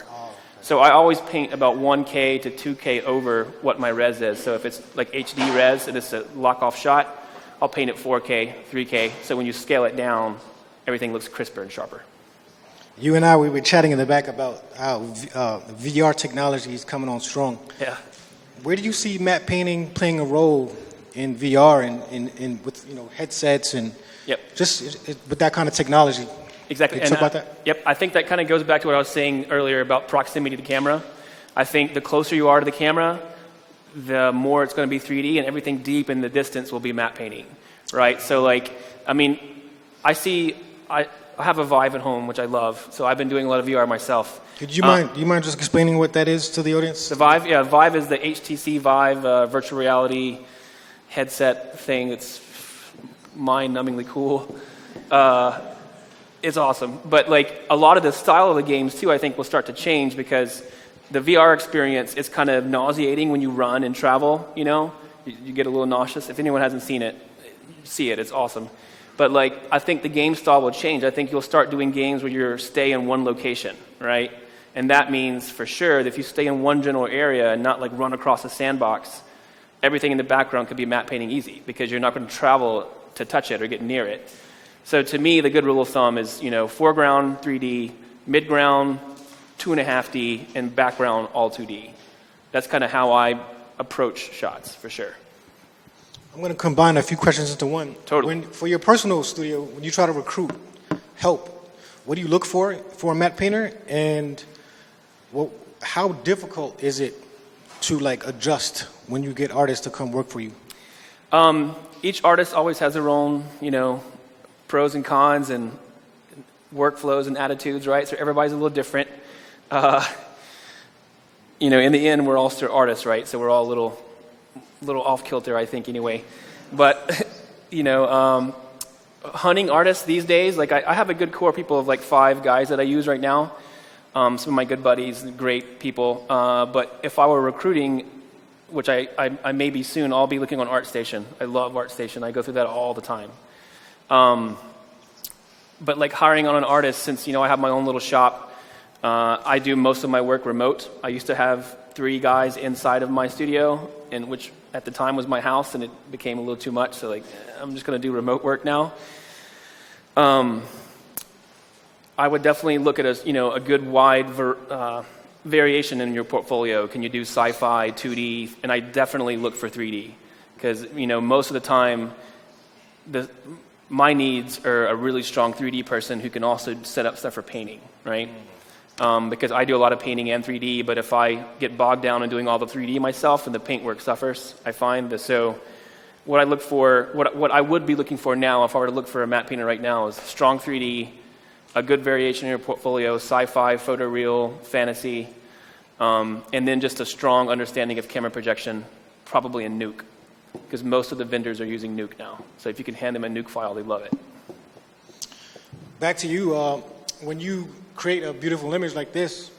So I always paint about 1K to 2K over what my res is. So if it's like HD res and it's a lock-off shot, I'll paint it 4K, 3K. So when you scale it down, everything looks crisper and sharper. You and I, we were chatting in the back about how VR technology is coming on strong. Yeah. Where do you see matte painting playing a role in VR and with headsets and just with that kind of technology? Exactly. Can you talk about that? Yep. I think that kind of goes back to what I was saying earlier about proximity to the camera. I think the closer you are to the camera, the more it's going to be 3D, and everything deep in the distance will be matte painting, right? So, like, I mean, I have a Vive at home, which I love, so I've been doing a lot of VR myself. Do you mind just explaining what that is to the audience? The Vive, yeah, Vive is the HTC Vive virtual reality headset thing. It's mind-numbingly cool. It's awesome. But, like, a lot of the style of the games, too, I think will start to change, because the VR experience is kind of nauseating when you run and travel, you know? You get a little nauseous. If anyone hasn't seen it, see it. It's awesome. But, like, I think the game style will change. I think you'll start doing games where you stay in one location, right? And that means, for sure, that if you stay in one general area and not, like, run across a sandbox, everything in the background could be matte painting easy, because you're not going to travel to touch it or get near it. So to me, the good rule of thumb is, foreground 3D, midground 2.5D, and background all 2D. That's kind of how I approach shots, for sure. I'm going to combine a few questions into one. Totally. For your personal studio, when you try to recruit help, what do you look for a matte painter, and how difficult is it to, like, adjust when you get artists to come work for you? Each artist always has their own, pros and cons and workflows and attitudes, right? So everybody's a little different. In the end, we're all still artists, right? So we're all a little off kilter, I think, anyway. But hunting artists these days, like, I have a good core people of like 5 guys that I use right now. Some of my good buddies, great people. But if I were recruiting, which I may be soon, I'll be looking on ArtStation. I love ArtStation. I go through that all the time. But, like, hiring on an artist, since I have my own little shop, I do most of my work remote. I used to have 3 guys inside of my studio, which at the time was my house, and it became a little too much. So, like, I'm just going to do remote work now. I would definitely look at a good wide variation in your portfolio. Can you do sci-fi, 2D? And I definitely look for 3D, because most of the time, my needs are a really strong 3D person who can also set up stuff for painting, right? Because I do a lot of painting and 3D, but if I get bogged down in doing all the 3D myself, and the paint work suffers, I find that. So what I look for, what I would be looking for now, if I were to look for a matte painter right now, is strong 3D, a good variation in your portfolio, sci-fi, photoreal, fantasy, and then just a strong understanding of camera projection, probably in Nuke, because most of the vendors are using Nuke now. So if you can hand them a Nuke file, they love it. Back to you. When you create a beautiful image like this,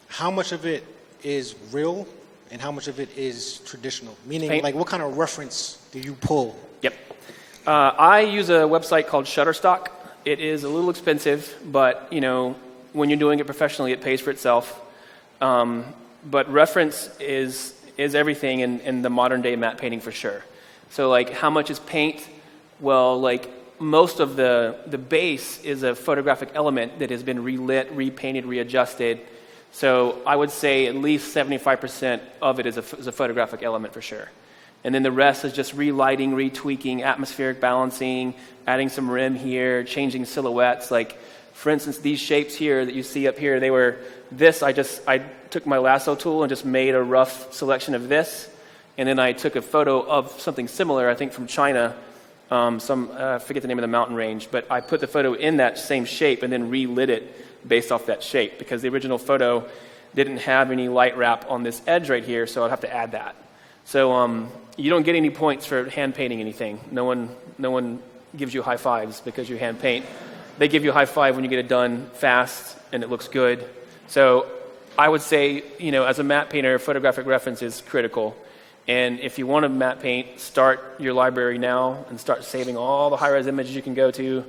how much of it is real and how much of it is traditional? Meaning, Paint. like, what kind of reference do you pull? Yep. I use a website called Shutterstock. It is a little expensive, but when you're doing it professionally, it pays for itself. But reference is everything in the modern day matte painting, for sure. So, like, how much is paint? Well, like, most of the base is a photographic element that has been relit, repainted, readjusted. So I would say at least 75% of it is a photographic element, for sure. And then the rest is just relighting, retweaking, atmospheric balancing, adding some rim here, changing silhouettes. Like, for instance, these shapes here that you see up here, they were this. I took my lasso tool and just made a rough selection of this. And then I took a photo of something similar, I think from China. I forget the name of the mountain range, but I put the photo in that same shape and then relit it based off that shape, because the original photo didn't have any light wrap on this edge right here, so I'd have to add that. So you don't get any points for hand painting anything. No one gives you high fives because you hand paint. They give you a high five when you get it done fast and it looks good. So I would say, as a matte painter, photographic reference is critical. And if you want to matte paint, start your library now and start saving all the high-res images you can go to.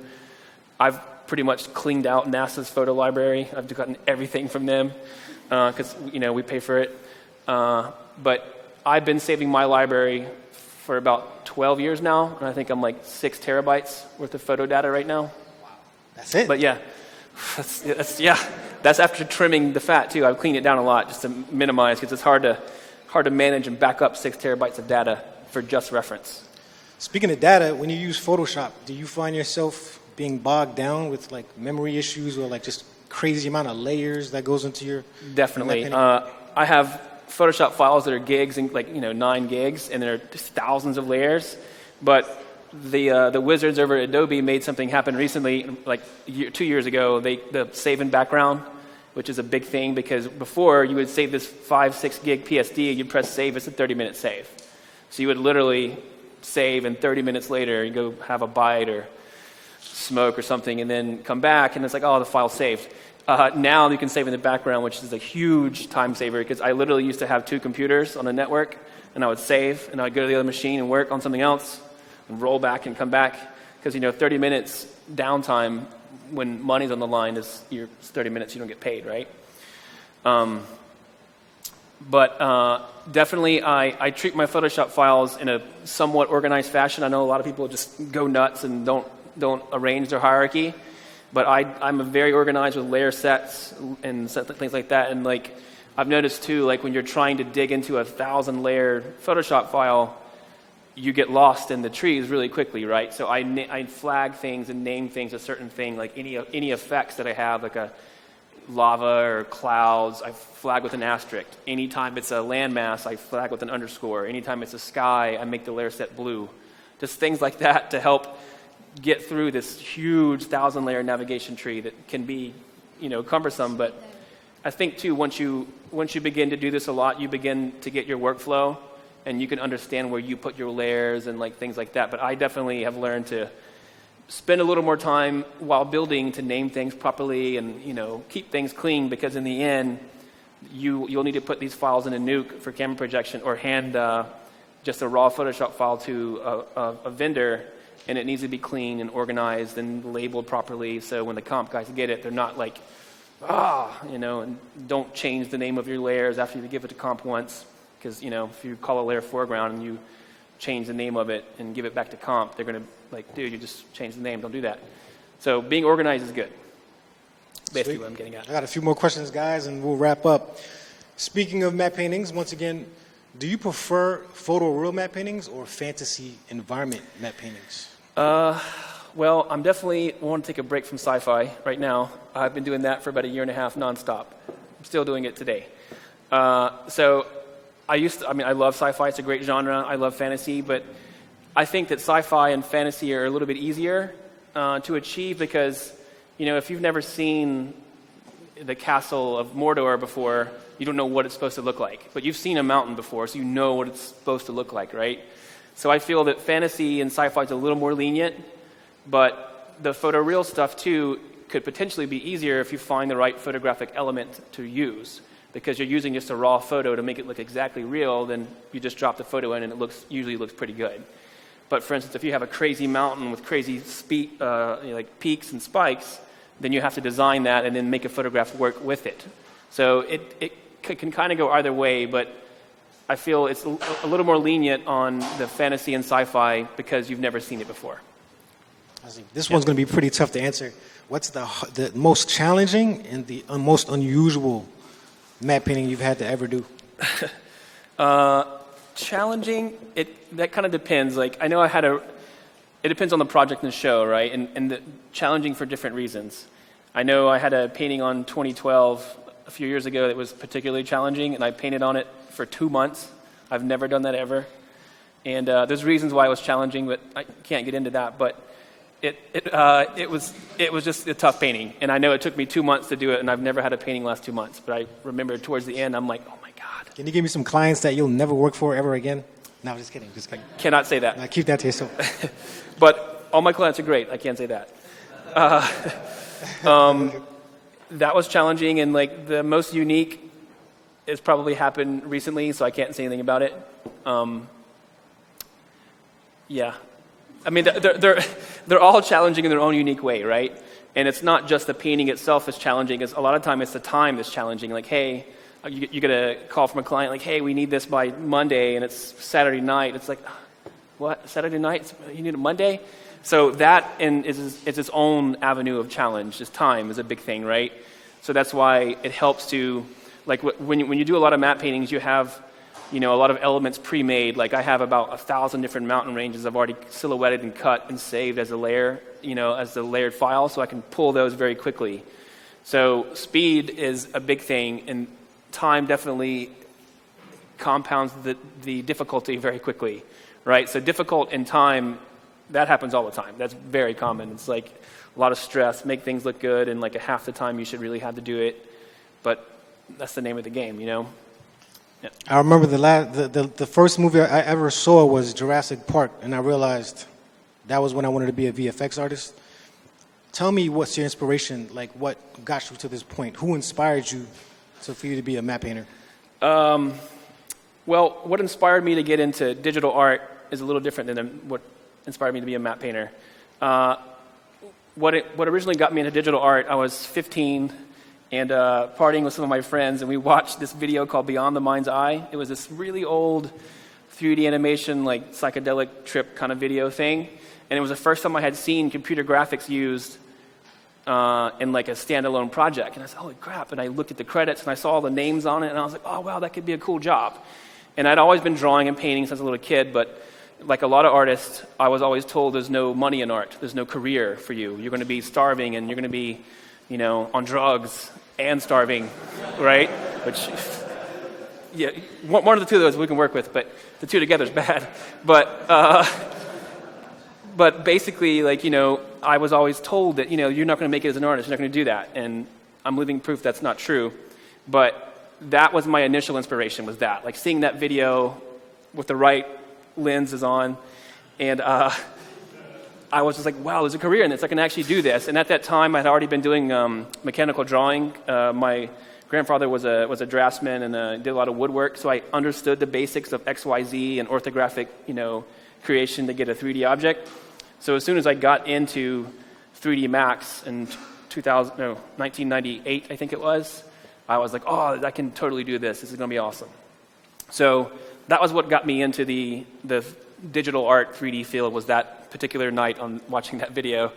I've pretty much cleaned out NASA's photo library. I've gotten everything from them because, we pay for it. But I've been saving my library for about 12 years now, and I think I'm like 6 terabytes worth of photo data right now. That's it? But yeah, that's after trimming the fat too. I've cleaned it down a lot just to minimize, because it's hard to manage and back up 6 terabytes of data for just reference. Speaking of data, when you use Photoshop, do you find yourself being bogged down with like memory issues or like just crazy amount of layers that goes into your... Definitely. I have Photoshop files that are gigs, and 9 gigs, and there are just thousands of layers. But the wizards over at Adobe made something happen recently, 2 years ago. The save in background, which is a big thing, because before you would save this 5-6 gig PSD, you'd press save, it's a 30-minute save. So you would literally save, and 30 minutes later you go have a bite or smoke or something, and then come back, and it's like, oh, the file's saved. Now you can save in the background, which is a huge time saver, because I literally used to have 2 computers on a network, and I would save, and I'd go to the other machine and work on something else, and roll back and come back, because 30 minutes downtime when money's on the line is 30 minutes you don't get paid, right? But definitely I treat my Photoshop files in a somewhat organized fashion. I know a lot of people just go nuts and don't arrange their hierarchy. But I'm very organized with layer sets and things like that. And I've noticed too, when you're trying to dig into a 1,000-layer Photoshop file, you get lost in the trees really quickly, right? So I flag things and name things a certain thing, like any effects that I have, like a lava or clouds, I flag with an asterisk. Anytime it's a landmass, I flag with an underscore. Anytime it's a sky, I make the layer set blue. Just things like that to help get through this huge 1,000-layer navigation tree that can be, cumbersome. But I think too, once you begin to do this a lot, you begin to get your workflow, and you can understand where you put your layers and things like that. But I definitely have learned to spend a little more time while building to name things properly and keep things clean, because in the end, you'll need to put these files in a nuke for camera projection, or hand just a raw Photoshop file to a vendor. And it needs to be clean and organized and labeled properly, so when the comp guys get it, they're not and don't change the name of your layers after you give it to comp once, because, if you call a layer foreground and you change the name of it and give it back to comp, they're going to dude, you just changed the name, don't do that. So being organized is good. Basically what I'm getting at. I got a few more questions, guys, and we'll wrap up. Speaking of matte paintings, once again, do you prefer photoreal matte paintings or fantasy environment matte paintings? Well, I'm definitely want to take a break from sci-fi right now. I've been doing that for about 1.5 years nonstop. I'm still doing it today. So I love sci-fi. It's a great genre. I love fantasy, but I think that sci-fi and fantasy are a little bit easier to achieve, because, if you've never seen the castle of Mordor before, you don't know what it's supposed to look like. But you've seen a mountain before, so you know what it's supposed to look like, right? So I feel that fantasy and sci-fi is a little more lenient, but the photoreal stuff too could potentially be easier if you find the right photographic element to use. Because you're using just a raw photo to make it look exactly real, then you just drop the photo in and it usually looks pretty good. But for instance, if you have a crazy mountain with crazy peaks and spikes, then you have to design that and then make a photograph work with it. So it can kind of go either way, but I feel it's a little more lenient on the fantasy and sci-fi because you've never seen it before. I think this one's going to be pretty tough to answer. What's the most challenging and the most unusual matte painting you've had to ever do? Challenging, that kind of depends. Like, I know it depends on the project and the show, right? And challenging for different reasons. I know I had a painting on 2012 a few years ago that was particularly challenging, and I painted on it for 2 months. I've never done that ever. And there's reasons why it was challenging, but I can't get into that. But it was just a tough painting. And I know it took me 2 months to do it, and I've never had a painting last 2 months. But I remember towards the end, I'm like, oh my God. Can you give me some clients that you'll never work for ever again? No, just kidding. Just kidding. Cannot say that. Keep that to yourself. But all my clients are great. I can't say that. That was challenging, and like the most unique has probably happened recently, so I can't say anything about it. Yeah. I mean, they're all challenging in their own unique way, right? And it's not just the painting itself is challenging. It's, a lot of time it's the time that's challenging. Like, hey, you get a call from a client, like, hey, we need this by Monday, and it's Saturday night. It's like, what, Saturday night? You need it Monday? So that is its own avenue of challenge. Just time is a big thing, right? So that's why it helps to, like, when you do a lot of matte paintings, you have, a lot of elements pre-made. Like, I have about 1,000 different mountain ranges I've already silhouetted and cut and saved as a layer, as a layered file, so I can pull those very quickly. So speed is a big thing, and time definitely compounds the difficulty very quickly, right? So difficult in time, that happens all the time. That's very common. It's like a lot of stress, make things look good, and like a half the time you should really have to do it. But that's the name of the game, Yeah. I remember the first movie I ever saw was Jurassic Park, and I realized that was when I wanted to be a VFX artist. Tell me what's your inspiration, like what got you to this point? Who inspired you for you to be a matte painter? Well, what inspired me to get into digital art is a little different than what inspired me to be a matte painter. What originally got me into digital art, I was 15 and partying with some of my friends, and we watched this video called Beyond the Mind's Eye. It was this really old 3D animation, like psychedelic trip kind of video thing, and it was the first time I had seen computer graphics used in like a standalone project. And I said, holy crap, and I looked at the credits and I saw all the names on it, and I was like, oh wow, that could be a cool job. And I'd always been drawing and painting since I was a little kid, but like a lot of artists, I was always told there's no money in art. There's no career for you. You're going to be starving, and you're going to be, on drugs and starving, right? Which, yeah, one of the two of those we can work with, but the two together is bad. But basically, like, I was always told that, you're not going to make it as an artist. You're not going to do that. And I'm living proof that's not true. But that was my initial inspiration, was that. Like, seeing that video with the right lenses on, and I was just like, wow, there's a career in this. I can actually do this. And at that time, I had already been doing mechanical drawing. My grandfather was a draftsman and did a lot of woodwork, so I understood the basics of XYZ and orthographic, creation to get a 3D object. So as soon as I got into 3D Max in 1998, I think it was, I was like, oh, I can totally do this. This is going to be awesome. So that was what got me into the digital art 3D field, was that particular night on watching that video.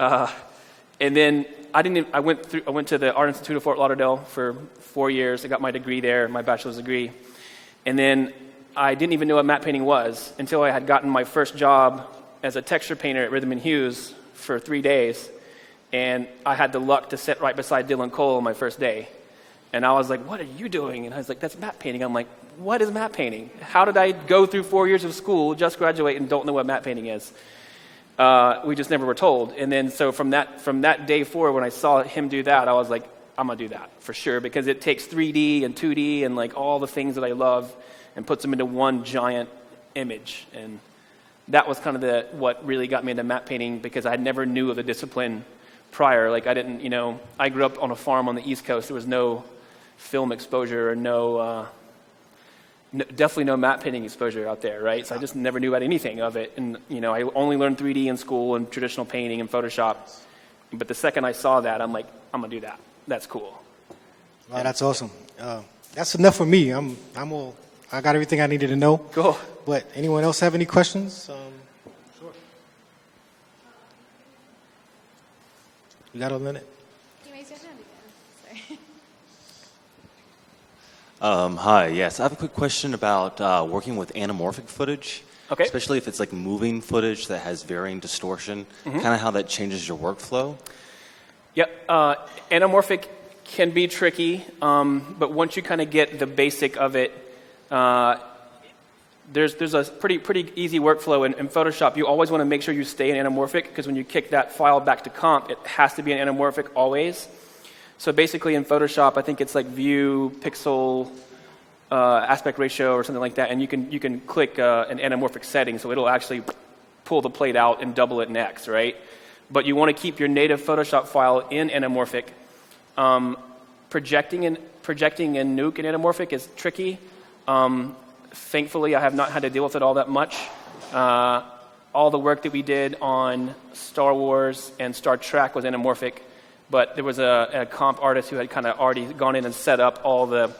And then I went to the Art Institute of Fort Lauderdale for 4 years. I got my degree there, my bachelor's degree. And then I didn't even know what matte painting was until I had gotten my first job as a texture painter at Rhythm and Hues for 3 days. And I had the luck to sit right beside Dylan Cole on my first day. And I was like, what are you doing? And I was like, that's matte painting. I'm like, what is matte painting? How did I go through 4 years of school, just graduate, and don't know what matte painting is? We just never were told. And then so from that day forward, when I saw him do that, I was like, I'm going to do that for sure, because it takes 3D and 2D and like all the things that I love and puts them into one giant image. And that was kind of what really got me into matte painting, because I never knew of the discipline prior. Like I didn't, I grew up on a farm on the East Coast. There was no film exposure or definitely no matte painting exposure out there, right? So I just never knew about anything of it. And, I only learned 3D in school and traditional painting and Photoshop. But the second I saw that, I'm like, I'm going to do that. That's cool. Wow, that's awesome. That's enough for me. I got everything I needed to know. Cool. But anyone else have any questions? Sure. You got a minute? Can you raise your hand again? Hi, yes. I have a quick question about working with anamorphic footage. Okay. Especially if it's like moving footage that has varying distortion, kind of how that changes your workflow. Yep. Anamorphic can be tricky, but once you kind of get the basic of it, there's a pretty easy workflow in Photoshop. You always want to make sure you stay in anamorphic, because when you kick that file back to comp, it has to be in anamorphic always. So basically in Photoshop, I think it's like view, pixel, aspect ratio or something like that, and you can click an anamorphic setting, so it'll actually pull the plate out and double it in X, right? But you want to keep your native Photoshop file in anamorphic. Projecting in Nuke in anamorphic is tricky. Thankfully, I have not had to deal with it all that much. All the work that we did on Star Wars and Star Trek was anamorphic, but there was a comp artist who had kind of already gone in and set up all the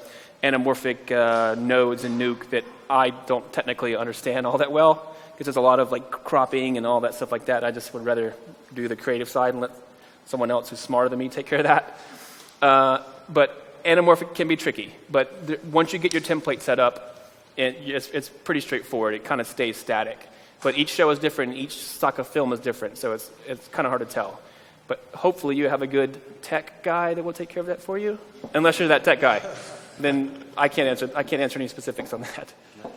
anamorphic nodes in Nuke that I don't technically understand all that well, because there's a lot of like cropping and all that stuff like that. I just would rather do the creative side and let someone else who's smarter than me take care of that. But anamorphic can be tricky. But once you get your template set up, it's pretty straightforward. It kind of stays static. But each show is different. Each stock of film is different. So it's kind of hard to tell. But hopefully you have a good tech guy that will take care of that for you. Unless you're that tech guy, then I can't answer any specifics on that. Can I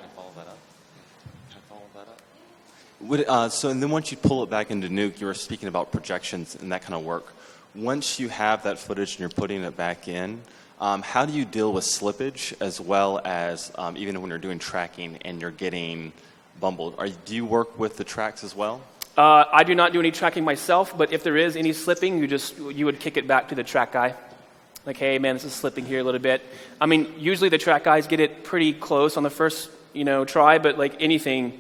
follow that up? So and then once you pull it back into Nuke, you were speaking about projections and that kind of work. Once you have that footage and you're putting it back in, how do you deal with slippage as well as even when you're doing tracking and you're getting bumbled? Do you work with the tracks as well? I do not do any tracking myself, but if there is any slipping, you would kick it back to the track guy. Like, hey, man, this is slipping here a little bit. I mean, usually the track guys get it pretty close on the first, try, but like anything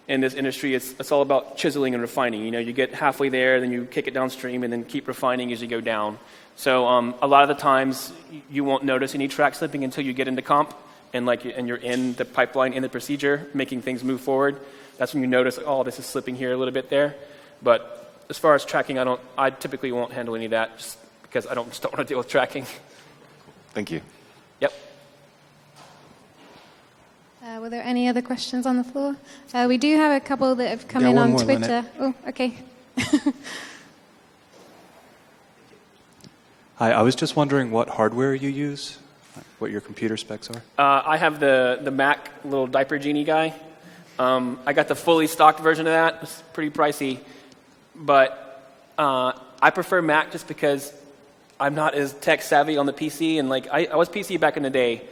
in this industry, it's all about chiseling and refining. You get halfway there, then you kick it downstream, and then keep refining as you go down. So a lot of the times, you won't notice any track slipping until you get into comp, and you're in the pipeline, in the procedure, making things move forward. That's when you notice, oh, this is slipping here a little bit there. But as far as tracking, I typically won't handle any of that, just because I just don't want to deal with tracking. Thank you. Yep. Were there any other questions on the floor? We do have a couple that have come in on Twitter. Oh, okay. Hi, I was just wondering what hardware you use, what your computer specs are. I have the Mac little diaper genie guy. I got the fully stocked version of that. It's pretty pricey, but I prefer Mac just because I'm not as tech savvy on the PC, and I was PC back in the day,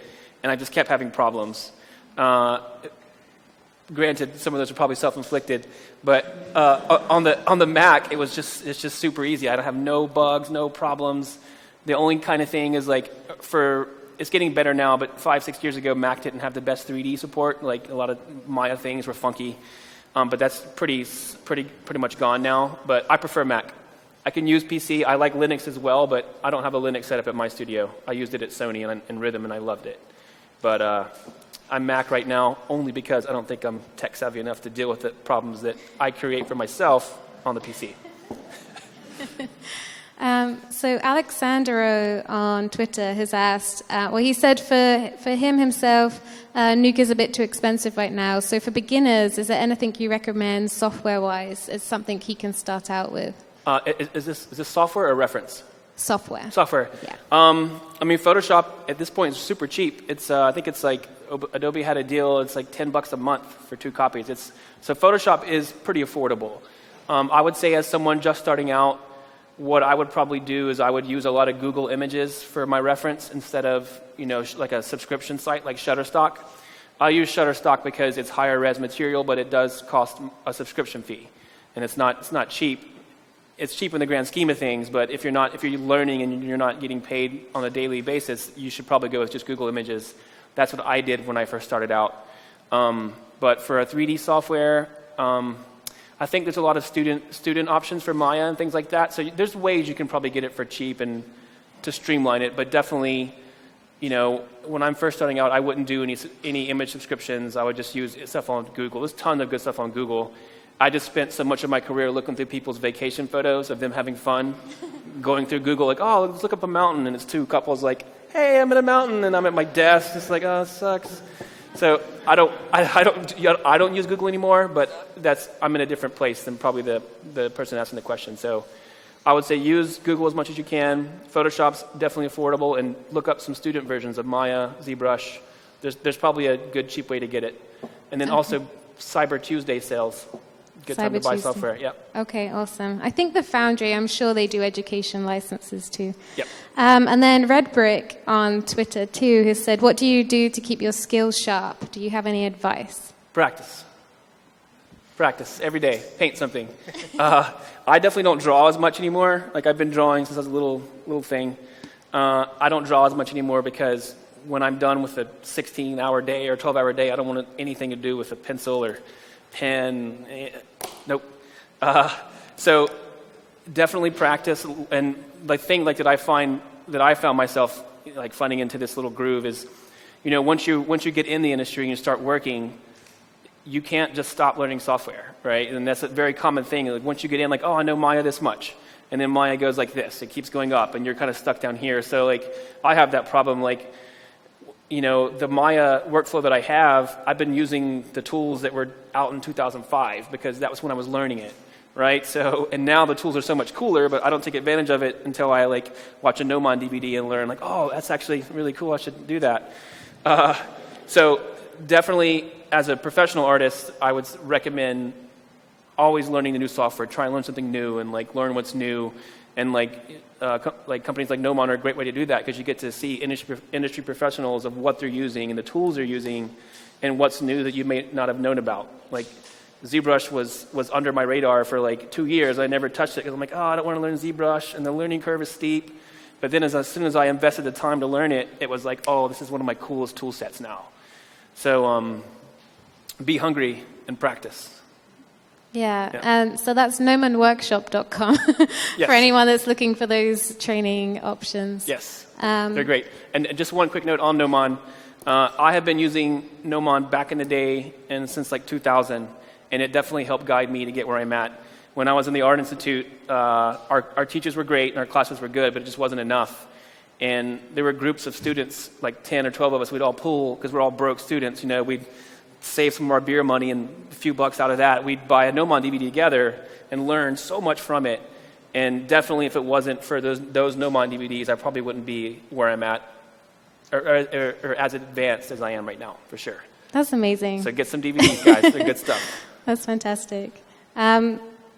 and I just kept having problems. Granted, some of those are probably self-inflicted, but on the Mac, it's just super easy. I don't have no bugs, no problems. The only kind of thing is it's getting better now, but 5-6 years ago, Mac didn't have the best 3D support. Like a lot of Maya things were funky, but that's pretty much gone now. But I prefer Mac. I can use PC. I like Linux as well, but I don't have a Linux setup at my studio. I used it at Sony and Rhythm, and I loved it. But I'm Mac right now only because I don't think I'm tech savvy enough to deal with the problems that I create for myself on the PC. So Alexandro on Twitter has asked, he said for him himself, Nuke is a bit too expensive right now. So for beginners, is there anything you recommend software-wise as something he can start out with? Is this software or reference? Software. Yeah. Photoshop at this point is super cheap. It's I think it's like Adobe had a deal. It's like $10 a month for 2 copies. So Photoshop is pretty affordable. I would say as someone just starting out, what I would probably do is I would use a lot of Google Images for my reference instead of like a subscription site like Shutterstock. I use Shutterstock because it's higher res material, but it does cost a subscription fee, and it's not cheap. It's cheap in the grand scheme of things, but if you're learning and you're not getting paid on a daily basis, you should probably go with just Google Images. That's what I did when I first started out. But for a 3D software, I think there's a lot of student options for Maya and things like that. So there's ways you can probably get it for cheap and to streamline it. But definitely, when I'm first starting out, I wouldn't do any image subscriptions. I would just use stuff on Google. There's a ton of good stuff on Google. I just spent so much of my career looking through people's vacation photos of them having fun, going through Google like, oh, let's look up a mountain, and it's 2 couples like hey, I'm in a mountain and I'm at my desk. It's like, oh, it sucks. So I don't use Google anymore, but I'm in a different place than probably the person asking the question. So I would say use Google as much as you can. Photoshop's definitely affordable, and look up some student versions of Maya, ZBrush. There's probably a good, cheap way to get it. And then also Cyber Tuesday sales. Good time to buy software. Yep. Okay, awesome. I think the Foundry, I'm sure they do education licenses too. Yep. And then Red Brick on Twitter too has said, what do you do to keep your skills sharp? Do you have any advice? Practice. Practice every day. Paint something. I definitely don't draw as much anymore. Like I've been drawing since I was a little thing. I don't draw as much anymore because when I'm done with a 16-hour day or 12-hour day, I don't want anything to do with a pencil or pen. Nope. So definitely practice. And the thing that I found myself like finding into this little groove is, once you get in the industry and you start working, you can't just stop learning software, right? And that's a very common thing. Like once you get in, like, oh, I know Maya this much, and then Maya goes like this. It keeps going up, and you're kind of stuck down here. So like, I have that problem. Like, the Maya workflow that I have, I've been using the tools that were out in 2005 because that was when I was learning it, right? So, and now the tools are so much cooler, but I don't take advantage of it until I like watch a Gnomon DVD and learn like, oh, that's actually really cool. I should do that. So definitely, as a professional artist, I would recommend always learning the new software. Try and learn something new and like learn what's new. And like companies like Gnomon are a great way to do that because you get to see industry professionals of what they're using and the tools they're using and what's new that you may not have known about. Like ZBrush was under my radar for like 2 years. I never touched it because I'm like, oh, I don't want to learn ZBrush, and the learning curve is steep. But then as soon as I invested the time to learn it, it was like, oh, this is one of my coolest tool sets now. So be hungry and practice. Yeah. So that's gnomonworkshop.com Yes. for anyone that's looking for those training options. Yes, they're great. And just one quick note on Gnomon. I have been using Gnomon back in the day and since like 2000, and it definitely helped guide me to get where I'm at. When I was in the Art Institute, our teachers were great and our classes were good, but it just wasn't enough. And there were groups of students, like 10 or 12 of us, we'd all pool, because we're all broke students, we'd save some of our beer money, and a few bucks out of that, we'd buy a Gnomon DVD together and learn so much from it. And definitely, if it wasn't for those Gnomon DVDs, I probably wouldn't be where I'm at, or as advanced as I am right now, for sure. That's amazing. So get some DVDs, guys. They're good stuff. That's fantastic.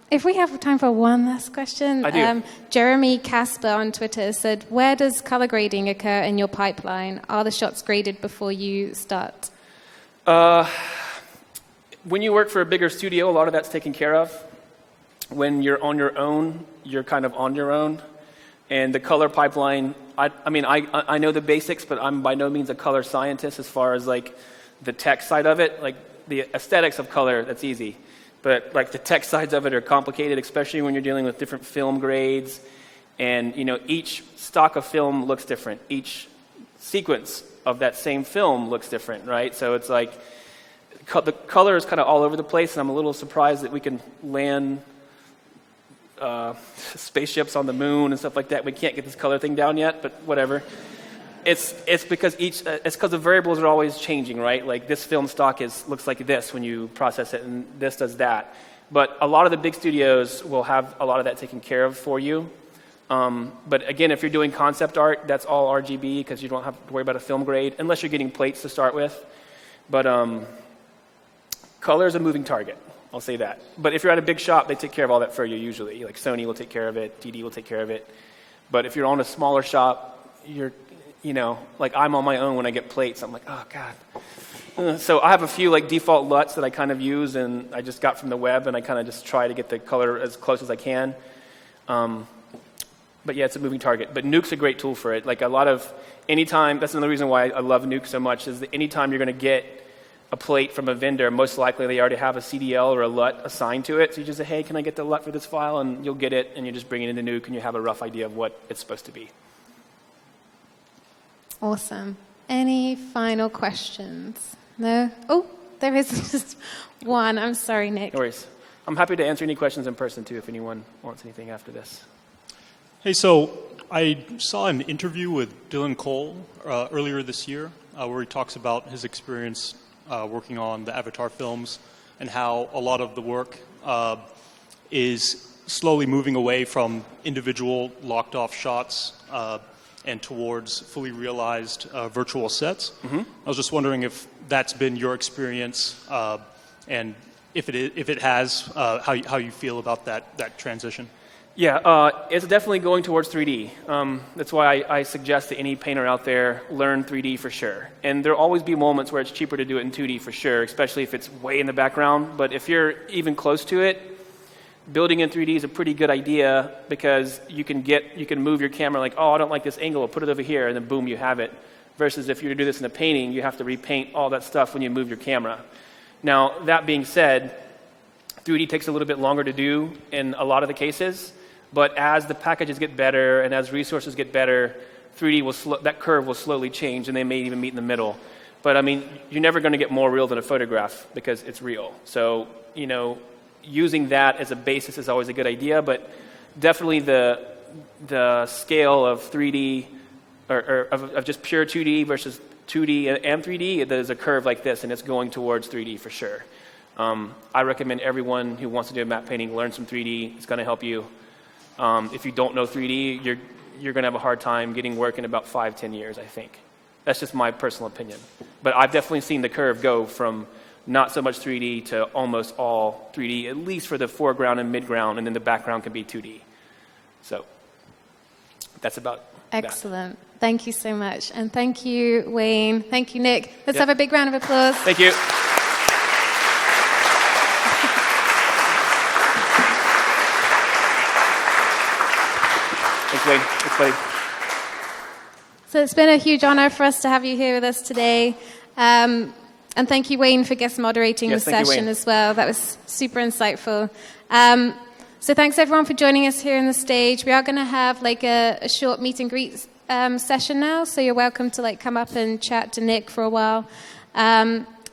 If we have time for one last question. I do. Jeremy Casper on Twitter said, where does color grading occur in your pipeline? Are the shots graded before you start? When you work for a bigger studio, a lot of that's taken care of. When you're on your own, you're kind of on your own. And the color pipeline, I know the basics, but I'm by no means a color scientist as far as like the tech side of it. Like the aesthetics of color, that's easy. But like the tech sides of it are complicated, especially when you're dealing with different film grades. And each stock of film looks different. Each sequence of that same film looks different, right? So it's like the color is kind of all over the place, and I'm a little surprised that we can land spaceships on the moon and stuff like that. We can't get this color thing down yet, but whatever. It's because the variables are always changing, right? Like this film stock looks like this when you process it, and this does that. But a lot of the big studios will have a lot of that taken care of for you. But again, if you're doing concept art, that's all RGB because you don't have to worry about a film grade, unless you're getting plates to start with. But color is a moving target, I'll say that. But if you're at a big shop, they take care of all that for you usually. Like Sony will take care of it, DD will take care of it. But if you're on a smaller shop, like I'm on my own when I get plates. I'm like, oh, God. So I have a few like default LUTs that I kind of use, and I just got from the web, and I kind of just try to get the color as close as I can. But yeah, it's a moving target. But Nuke's a great tool for it. Like anytime, that's another reason why I love Nuke so much, is that anytime you're going to get a plate from a vendor, most likely they already have a CDL or a LUT assigned to it. So you just say, hey, can I get the LUT for this file? And you'll get it, and you just bring it into Nuke, and you have a rough idea of what it's supposed to be. Awesome. Any final questions? No? Oh, there is just one. I'm sorry, Nick. No worries. I'm happy to answer any questions in person, too, if anyone wants anything after this. Hey, so I saw an interview with Dylan Cole earlier this year where he talks about his experience working on the Avatar films and how a lot of the work is slowly moving away from individual locked-off shots and towards fully realized virtual sets. I was just wondering if that's been your experience, and if it has, how you feel about that transition. Yeah, it's definitely going towards 3D. That's why I suggest to any painter out there, learn 3D for sure. And there'll always be moments where it's cheaper to do it in 2D for sure, especially if it's way in the background. But if you're even close to it, building in 3D is a pretty good idea because you can move your camera like, oh, I don't like this angle, I'll put it over here, and then boom, you have it. Versus if you were to do this in a painting, you have to repaint all that stuff when you move your camera. Now, that being said, 3D takes a little bit longer to do in a lot of the cases, but as the packages get better and as resources get better, 3D that curve will slowly change, and they may even meet in the middle. But I mean, you're never going to get more real than a photograph because it's real. So, using that as a basis is always a good idea, but definitely the scale of 3D or of just pure 2D versus 2D and 3D, there's a curve like this, and it's going towards 3D for sure. I recommend everyone who wants to do a matte painting learn some 3D. It's going to help you. If you don't know 3D, you're going to have a hard time getting work in about 5-10 years, I think. That's just my personal opinion. But I've definitely seen the curve go from not so much 3D to almost all 3D, at least for the foreground and midground, and then the background can be 2D. So that's about Excellent. Thank you so much. And thank you, Wayne. Thank you, Nick. Let's have a big round of applause. Thank you. Thanks, Wayne. Thanks, buddy. So it's been a huge honor for us to have you here with us today. And thank you, Wayne, for guest moderating the session as well. That was super insightful. So thanks, everyone, for joining us here on the stage. We are going to have a short meet and greet session now, so you're welcome to come up and chat to Nick for a while.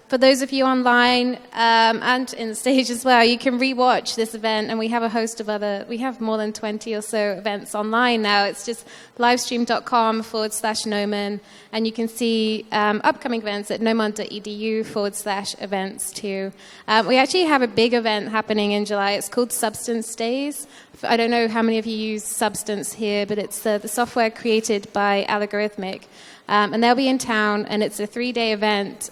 For those of you online and in the stage as well, you can rewatch this event, and we have a host of we have more than 20 or so events online now. It's just livestream.com/Gnomon, and you can see upcoming events at gnomon.edu/events too. We actually have a big event happening in July. It's called Substance Days. I don't know how many of you use Substance here, but it's the software created by Algorithmic. And they'll be in town, and it's a 3-day event.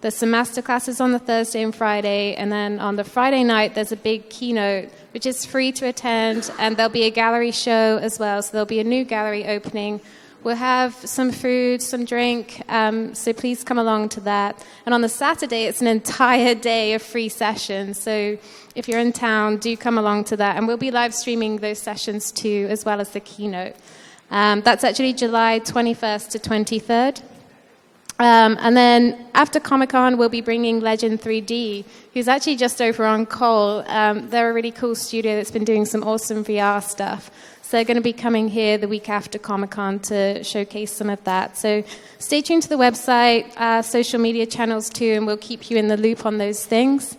There's some masterclasses on the Thursday and Friday, and then on the Friday night, there's a big keynote, which is free to attend, and there'll be a gallery show as well, so there'll be a new gallery opening. We'll have some food, some drink, so please come along to that. And on the Saturday, it's an entire day of free sessions, so if you're in town, do come along to that, and we'll be live streaming those sessions too, as well as the keynote. That's actually July 21st to 23rd. And then after Comic-Con, we'll be bringing Legend 3D, who's actually just over on Cole. They're a really cool studio that's been doing some awesome VR stuff. So they're going to be coming here the week after Comic-Con to showcase some of that. So stay tuned to the website, social media channels too, and we'll keep you in the loop on those things.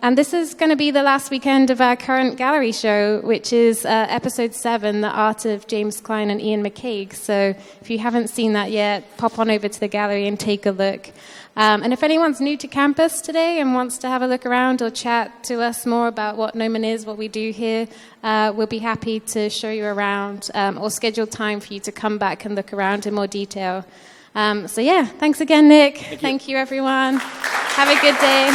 And this is going to be the last weekend of our current gallery show, which is episode 7, The Art of James Klein and Ian McCaig. So if you haven't seen that yet, pop on over to the gallery and take a look. And if anyone's new to campus today and wants to have a look around or chat to us more about what Gnomon is, what we do here, we'll be happy to show you around or schedule time for you to come back and look around in more detail. So yeah, thanks again, Nick. Thank you, everyone. Have a good day.